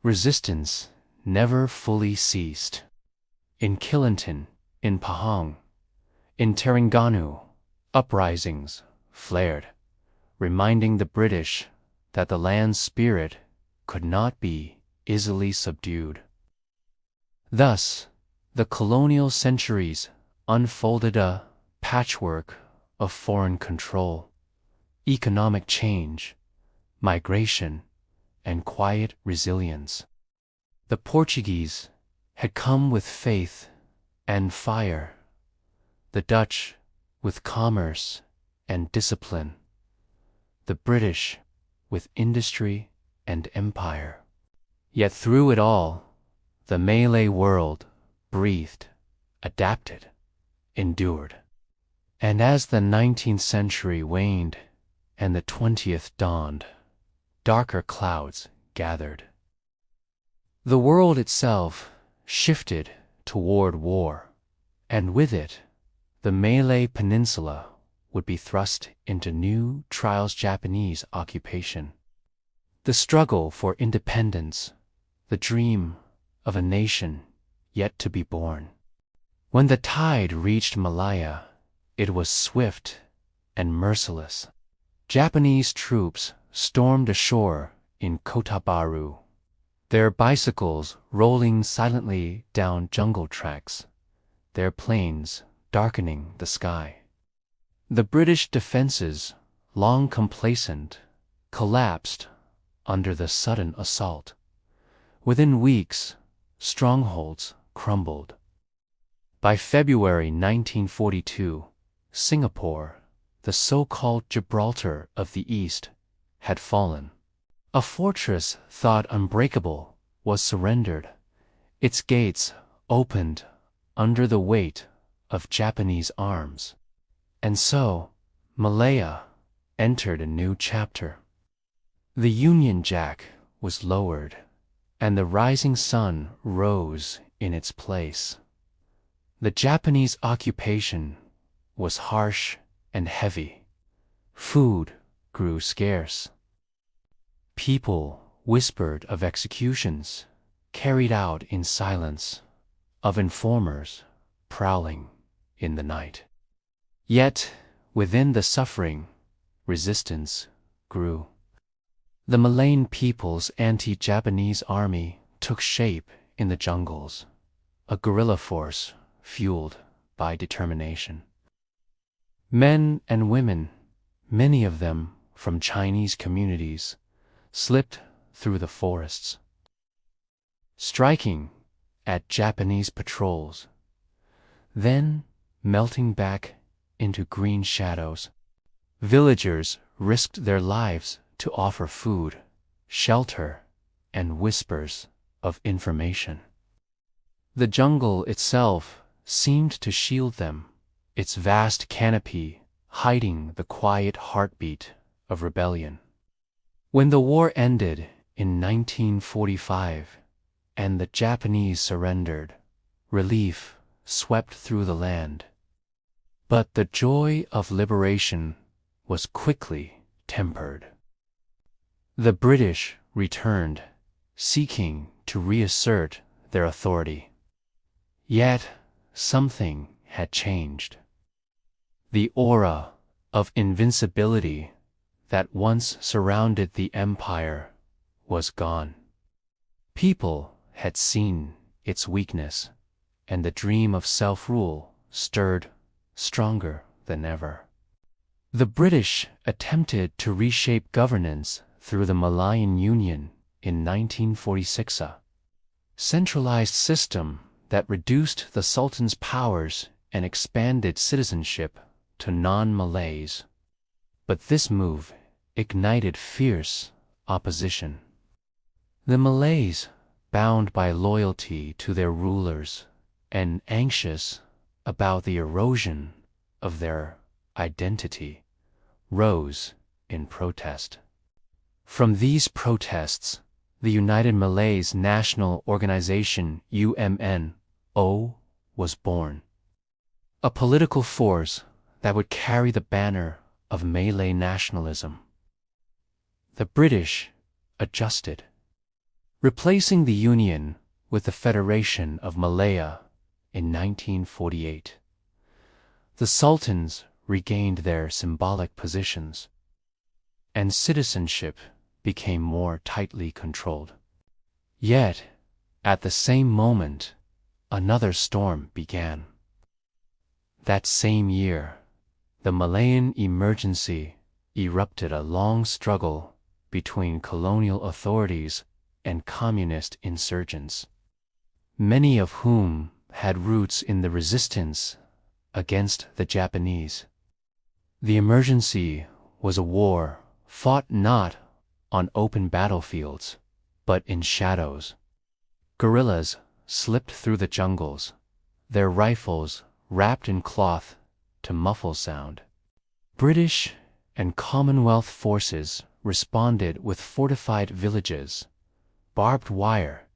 Resistance never fully ceased. In Kelantan, in Pahang, in Terengganu, uprisings flared, reminding the British that the land's spirit could not be easily subdued. Thus, the colonial centuries unfolded a patchwork of foreign control, economic change, migration, and quiet resilience. The Portuguese had come with faith and fire, the Dutch with commerce and discipline, the British with industry and empire. Yet through it all, the Malay world breathed, adapted, endured. And as the 19th century waned and the 20th dawned, darker clouds gathered. The world itself shifted toward war, and with it, the Malay Peninsula would be thrust into new Japanese occupation. The struggle for independence, the dream of a nation yet to be born. When the tide reached Malaya, it was swift and merciless. Japanese troops stormed ashore in Kota Baru, their bicycles rolling silently down jungle tracks, their planes darkening the sky. The British defenses, long complacent, collapsed under the sudden assault. Within weeks, strongholds crumbled. By February 1942, Singapore, the so-called Gibraltar of the East, had fallen. A fortress thought unbreakable was surrendered. Its gates opened under the weight of Japanese arms. And so, Malaya entered a new chapter. The Union Jack was lowered, and the rising sun rose in its place. The Japanese occupation was harsh and heavy. Food grew scarce. People whispered of executions carried out in silence, of informers prowling in the night. Yet, within the suffering, resistance grew. The Malayan people's anti-Japanese army took shape in the jungles, a guerrilla force fueled by determination. Men and women, many of them from Chinese communities, slipped through the forests, striking at Japanese patrols, then melting back into green shadows. Villagers risked their lives to offer food, shelter, and whispers of information. The jungle itself seemed to shield them, its vast canopy hiding the quiet heartbeat of rebellion. When the war ended in 1945 and the Japanese surrendered, relief swept through the land. But the joy of liberation was quickly tempered. The British returned, seeking to reassert their authority. Yet something had changed. The aura of invincibility that once surrounded the empire was gone. People had seen its weakness, and the dream of self-rule stirred stronger than ever. The British attempted to reshape governance through the Malayan Union in 1946, a centralized system that reduced the Sultan's powers and expanded citizenship to non-Malays. But this move ignited fierce opposition. The Malays, bound by loyalty to their rulers and anxious about the erosion of their identity, rose in protest. From these protests, the United Malays National Organization UMNO was born, a political force that would carry the banner of Malay nationalism. The British adjusted, replacing the Union with the Federation of Malaya in 1948. The Sultans regained their symbolic positions, and citizenship became more tightly controlled. Yet, at the same moment, another storm began. That same year, the Malayan emergency erupted, a long struggle between colonial authorities and communist insurgents, many of whom had roots in the resistance against the Japanese. The emergency was a war fought not on open battlefields, but in shadows. Guerrillas slipped through the jungles, their rifles wrapped in cloth to muffle sound. British and Commonwealth forces responded with fortified villages, barbed wire,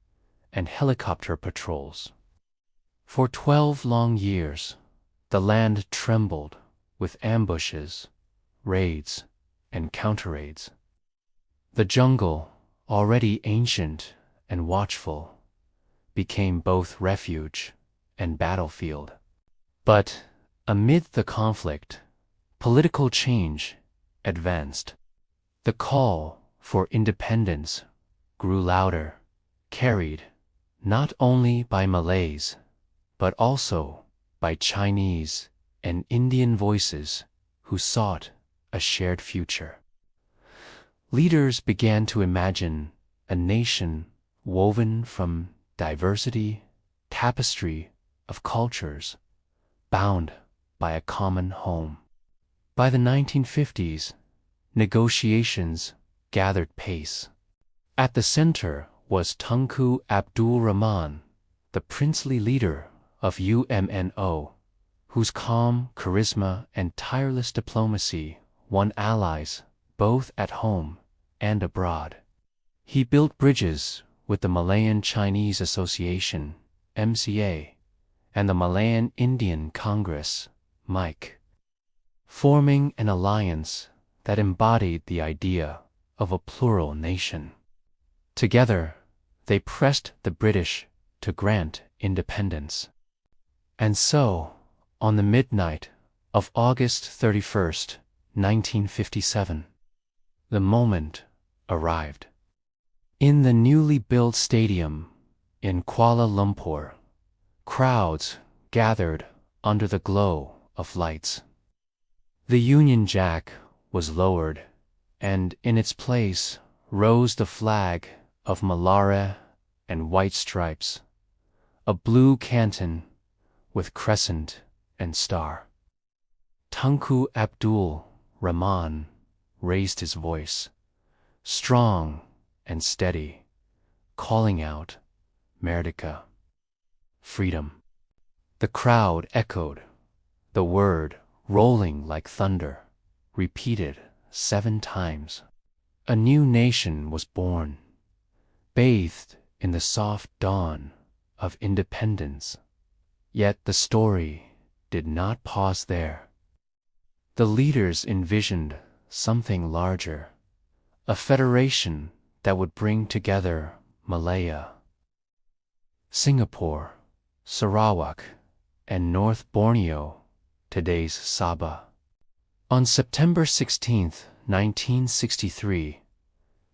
and helicopter patrols. For 12 long years, the land trembled with ambushes, raids, and counter-raids. The jungle, already ancient and watchful, became both refuge and battlefield. But amid the conflict, political change advanced. The call for independence grew louder, carried not only by Malays, but also by Chinese and Indian voices who sought a shared future. Leaders began to imagine a nation woven from diversity, tapestry of cultures, bound by a common home. By the 1950s, negotiations gathered pace. At the center was Tunku Abdul Rahman, the princely leader of UMNO, whose calm charisma and tireless diplomacy won allies both at home and abroad. He built bridges with the Malayan Chinese Association, MCA, and the Malayan Indian Congress, MIC, forming an alliance that embodied the idea of a plural nation. Together, they pressed the British to grant independence. And so, on the midnight of August 31st, 1957, the moment arrived. In the newly built stadium in Kuala Lumpur, crowds gathered under the glow of lights. The Union Jack was lowered, and in its place rose the flag of Malacca and white stripes, a blue canton with crescent and star. Tunku Abdul Rahman raised his voice, strong and steady, calling out, Merdeka, freedom. The crowd echoed, the word rolling like thunder, repeated 7 times. A new nation was born, bathed in the soft dawn of independence. Yet the story did not pause there. The leaders envisioned something larger, a federation that would bring together Malaya, Singapore, Sarawak, and North Borneo, today's Sabah. On September 16, 1963,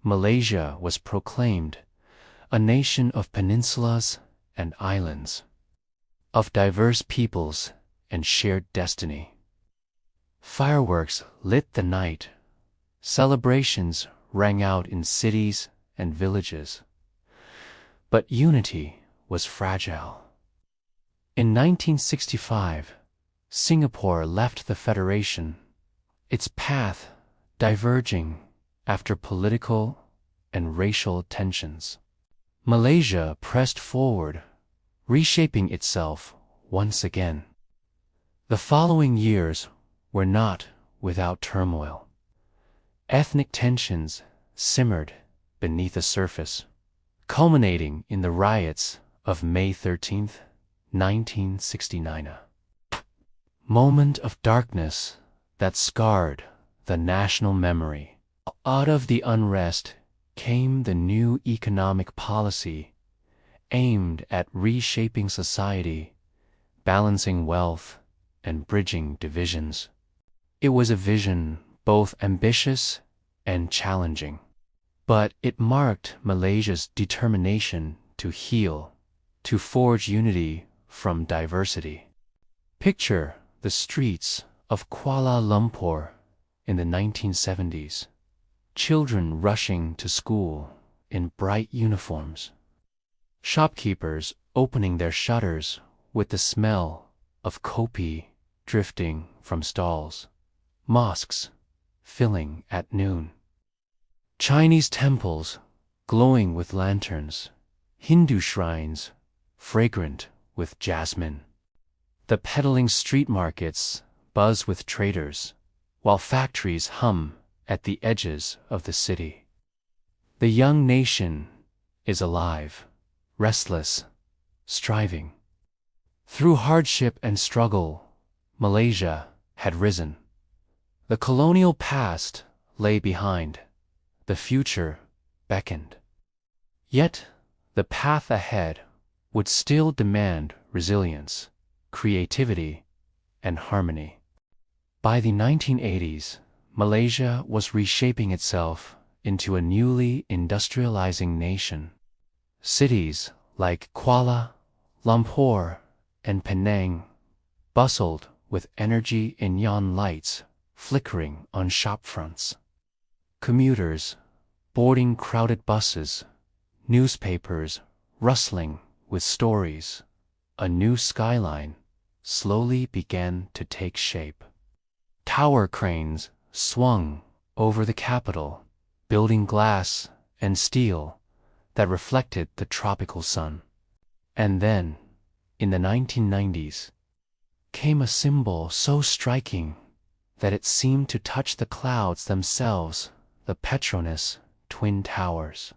Malaysia was proclaimed a nation of peninsulas and islands, of diverse peoples and shared destiny. Fireworks lit the night. Celebrations rang out in cities and villages. But unity was fragile. In 1965, Singapore left the Federation, its path diverging after political and racial tensions. Malaysia pressed forward, reshaping itself once again. The following years were not without turmoil. Ethnic tensions simmered beneath the surface, culminating in the riots of May 13, 1969. A moment of darkness that scarred the national memory. Out of the unrest came the new economic policy aimed at reshaping society, balancing wealth, and bridging divisions. It was a vision both ambitious and challenging, but it marked Malaysia's determination to heal, to forge unity from diversity. Picture the streets of Kuala Lumpur in the 1970s, children rushing to school in bright uniforms, shopkeepers opening their shutters with the smell of kopi drifting from stalls, mosques filling at noon, Chinese temples glowing with lanterns, Hindu shrines fragrant with jasmine. The peddling street markets buzz with traders, while factories hum at the edges of the city. The young nation is alive, restless, striving. Through hardship and struggle, Malaysia had risen. The colonial past lay behind, the future beckoned. Yet, the path ahead would still demand resilience, creativity, and harmony. By the 1980s, Malaysia was reshaping itself into a newly industrializing nation. Cities like Kuala Lumpur and Penang bustled with energy in neon lights flickering on shop fronts. Commuters boarding crowded buses, newspapers rustling with stories. A new skyline slowly began to take shape. Tower cranes swung over the capital, building glass and steel that reflected the tropical sun. And then, in the 1990s, came a symbol so striking that it seemed to touch the clouds themselves, the Petronas Twin Towers.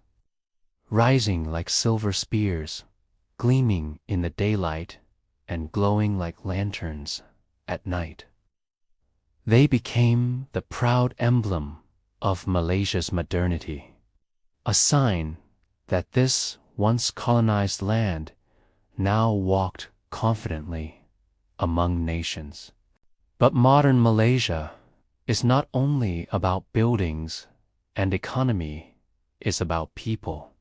Rising like silver spears, gleaming in the daylight and glowing like lanterns at night. They became the proud emblem of Malaysia's modernity, a sign that this once colonized land now walked confidently among nations. But modern Malaysia is not only about buildings and economy, it's about people.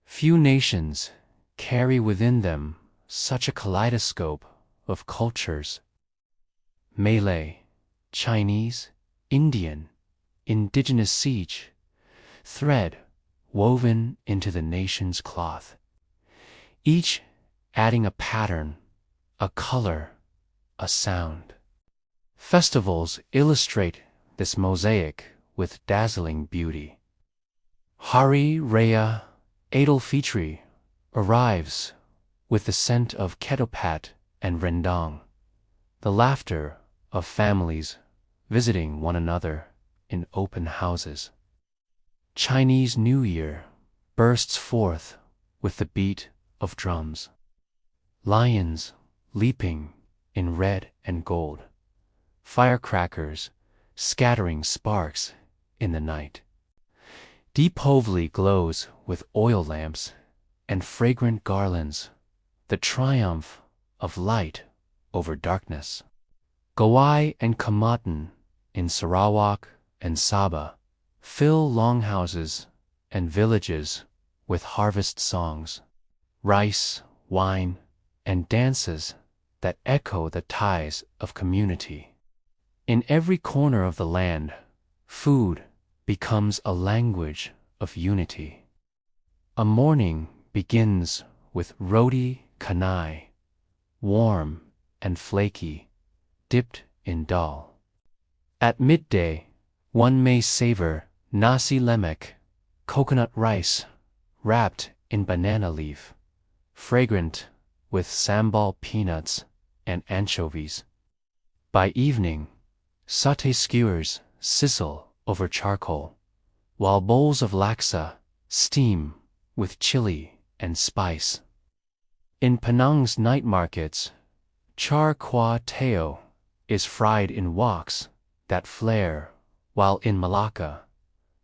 Few nations carry within them such a kaleidoscope of cultures. Malay, Chinese, Indian, indigenous siege, thread woven into the nation's cloth, each adding a pattern, a color, a sound. Festivals illustrate this mosaic with dazzling beauty. Hari Raya Idul Fitri arrives with the scent of ketupat and rendang, the laughter of families visiting one another in open houses. Chinese New Year bursts forth with the beat of drums. Lions leaping in red and gold, firecrackers scattering sparks in the night. Deepovli glows with oil lamps and fragrant garlands, the triumph of light over darkness. Gawai and Kamatan in Sarawak and Sabah fill longhouses and villages with harvest songs, rice, wine, and dances that echo the ties of community. In every corner of the land, food becomes a language of unity. A morning begins with roti canai, warm and flaky, dipped in dal. At midday, one may savor nasi lemak, coconut rice wrapped in banana leaf, fragrant with sambal peanuts and anchovies. By evening, satay skewers sizzle over charcoal, while bowls of laksa steam with chili and spice. In Penang's night markets, char kway teow is fried in woks that flare, while in Malacca,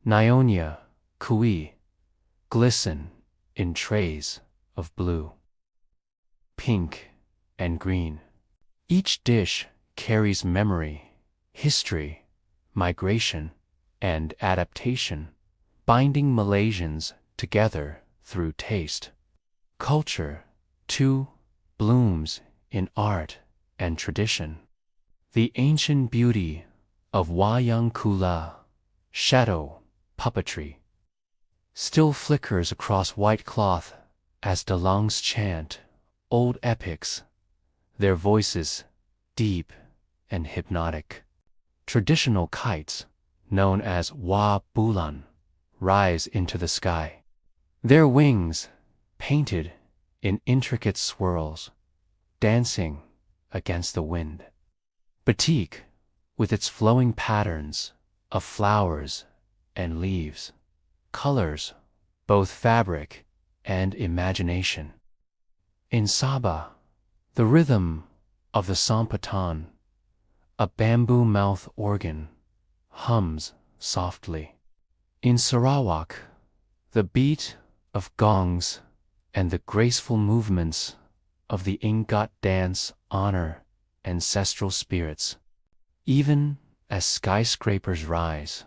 Nyonya kui glisten in trays of blue, pink, and green. Each dish carries memory, history, migration, and adaptation, binding Malaysians together through taste. Culture, too, blooms in art and tradition. The ancient beauty of wayang kula, shadow puppetry, still flickers across white cloth as dalungs chant old epics, their voices deep and hypnotic. Traditional kites, known as wa bulan, rise into the sky. Their wings, painted in intricate swirls, dancing against the wind. Batik, with its flowing patterns of flowers and leaves, colors both fabric and imagination. In Sabah, the rhythm of the sampatan, a bamboo mouth organ, hums softly. In Sarawak, the beat of gongs and the graceful movements of the Ingat dance honor ancestral spirits. Even as skyscrapers rise,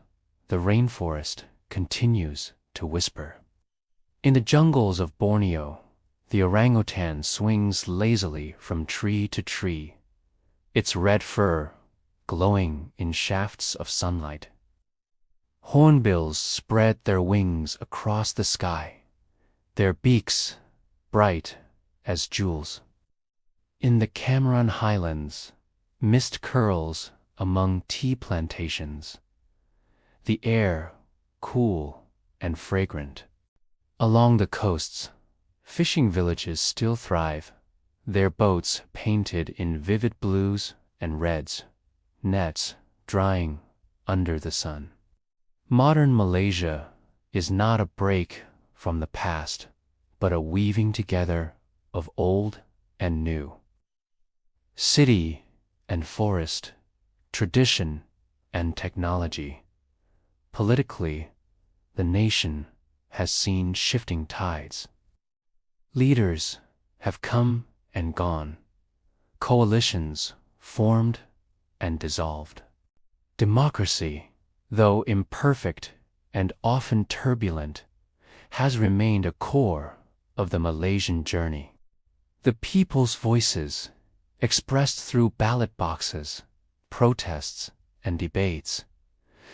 the rainforest continues to whisper. In the jungles of Borneo, the orangutan swings lazily from tree to tree, its red fur glowing in shafts of sunlight. Hornbills spread their wings across the sky, their beaks bright as jewels. In the Cameron Highlands, mist curls among tea plantations, the air cool and fragrant. Along the coasts, fishing villages still thrive, their boats painted in vivid blues and reds, nets drying under the sun. Modern Malaysia is not a break from the past, but a weaving together of old and new. City and forest, tradition and technology. Politically, the nation has seen shifting tides. Leaders have come and gone, coalitions formed and dissolved. Democracy, though imperfect and often turbulent, has remained a core of the Malaysian journey. The people's voices, expressed through ballot boxes, protests, and debates,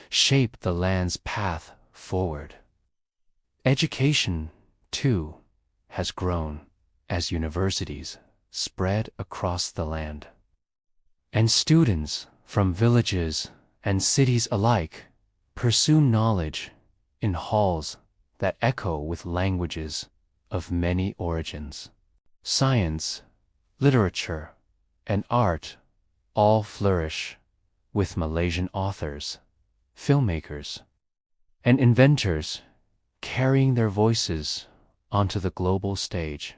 shape the land's path forward. Education, too, has grown as universities spread across the land. And students from villages and cities alike pursue knowledge in halls that echo with languages of many origins. Science, literature, and art all flourish with Malaysian authors, filmmakers, and inventors carrying their voices onto the global stage.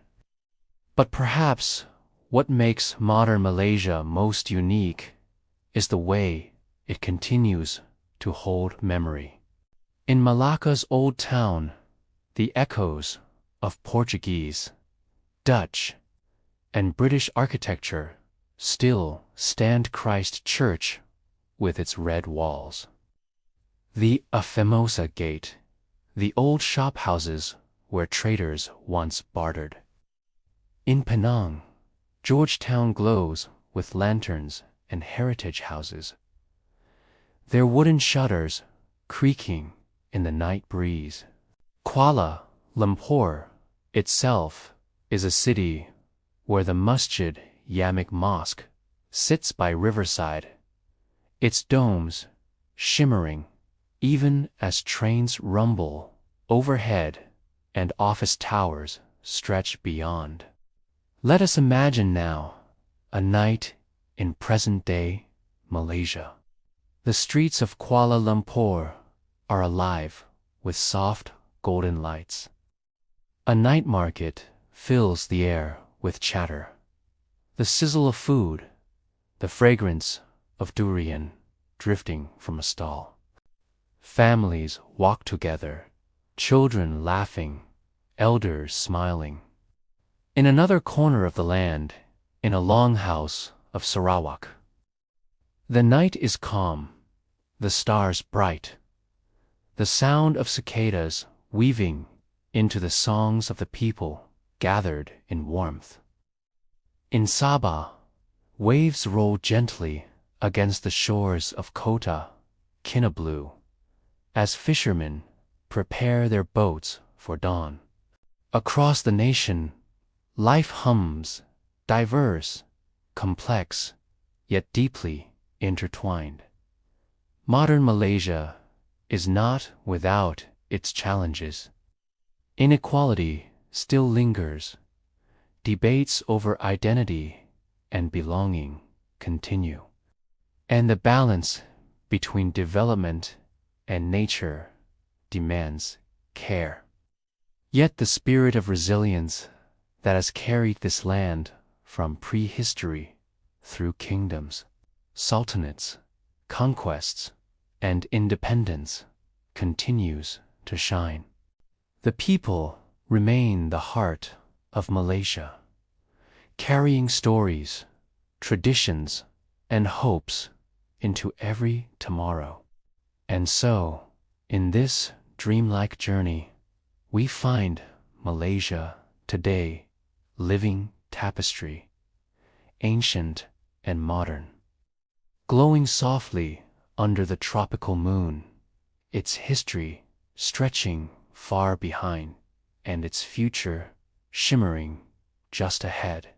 But perhaps what makes modern Malaysia most unique is the way it continues to hold memory. In Malacca's old town, the echoes of Portuguese, Dutch, and British architecture still stand. Christ Church with its red walls, the Famosa Gate, the old shop houses where traders once bartered. In Penang, Georgetown glows with lanterns and heritage houses, their wooden shutters creaking in the night breeze. Kuala Lumpur itself is a city where the Masjid Yamik Mosque sits by riverside, its domes shimmering even as trains rumble overhead and office towers stretch beyond. Let us imagine now a night in present-day Malaysia. The streets of Kuala Lumpur are alive with soft golden lights. A night market fills the air with chatter, the sizzle of food, the fragrance of durian drifting from a stall. Families walk together, children laughing, elders smiling. In another corner of the land, in a longhouse of Sarawak, the night is calm, the stars bright, the sound of cicadas weaving into the songs of the people gathered in warmth. In Sabah, waves roll gently against the shores of Kota Kinabalu as fishermen prepare their boats for dawn. Across the nation, life hums, diverse, complex, yet deeply intertwined. Modern Malaysia is not without its challenges. Inequality still lingers, Debates over identity and belonging continue. And the balance between development and nature demands care. Yet the spirit of resilience that has carried this land from prehistory through kingdoms, sultanates, conquests, and independence continues to shine. The people remain the heart of Malaysia, carrying stories, traditions, and hopes into every tomorrow. And so, in this dreamlike journey, we find Malaysia today, living tapestry, ancient and modern, glowing softly under the tropical moon, its history stretching far behind, and its future shimmering just ahead.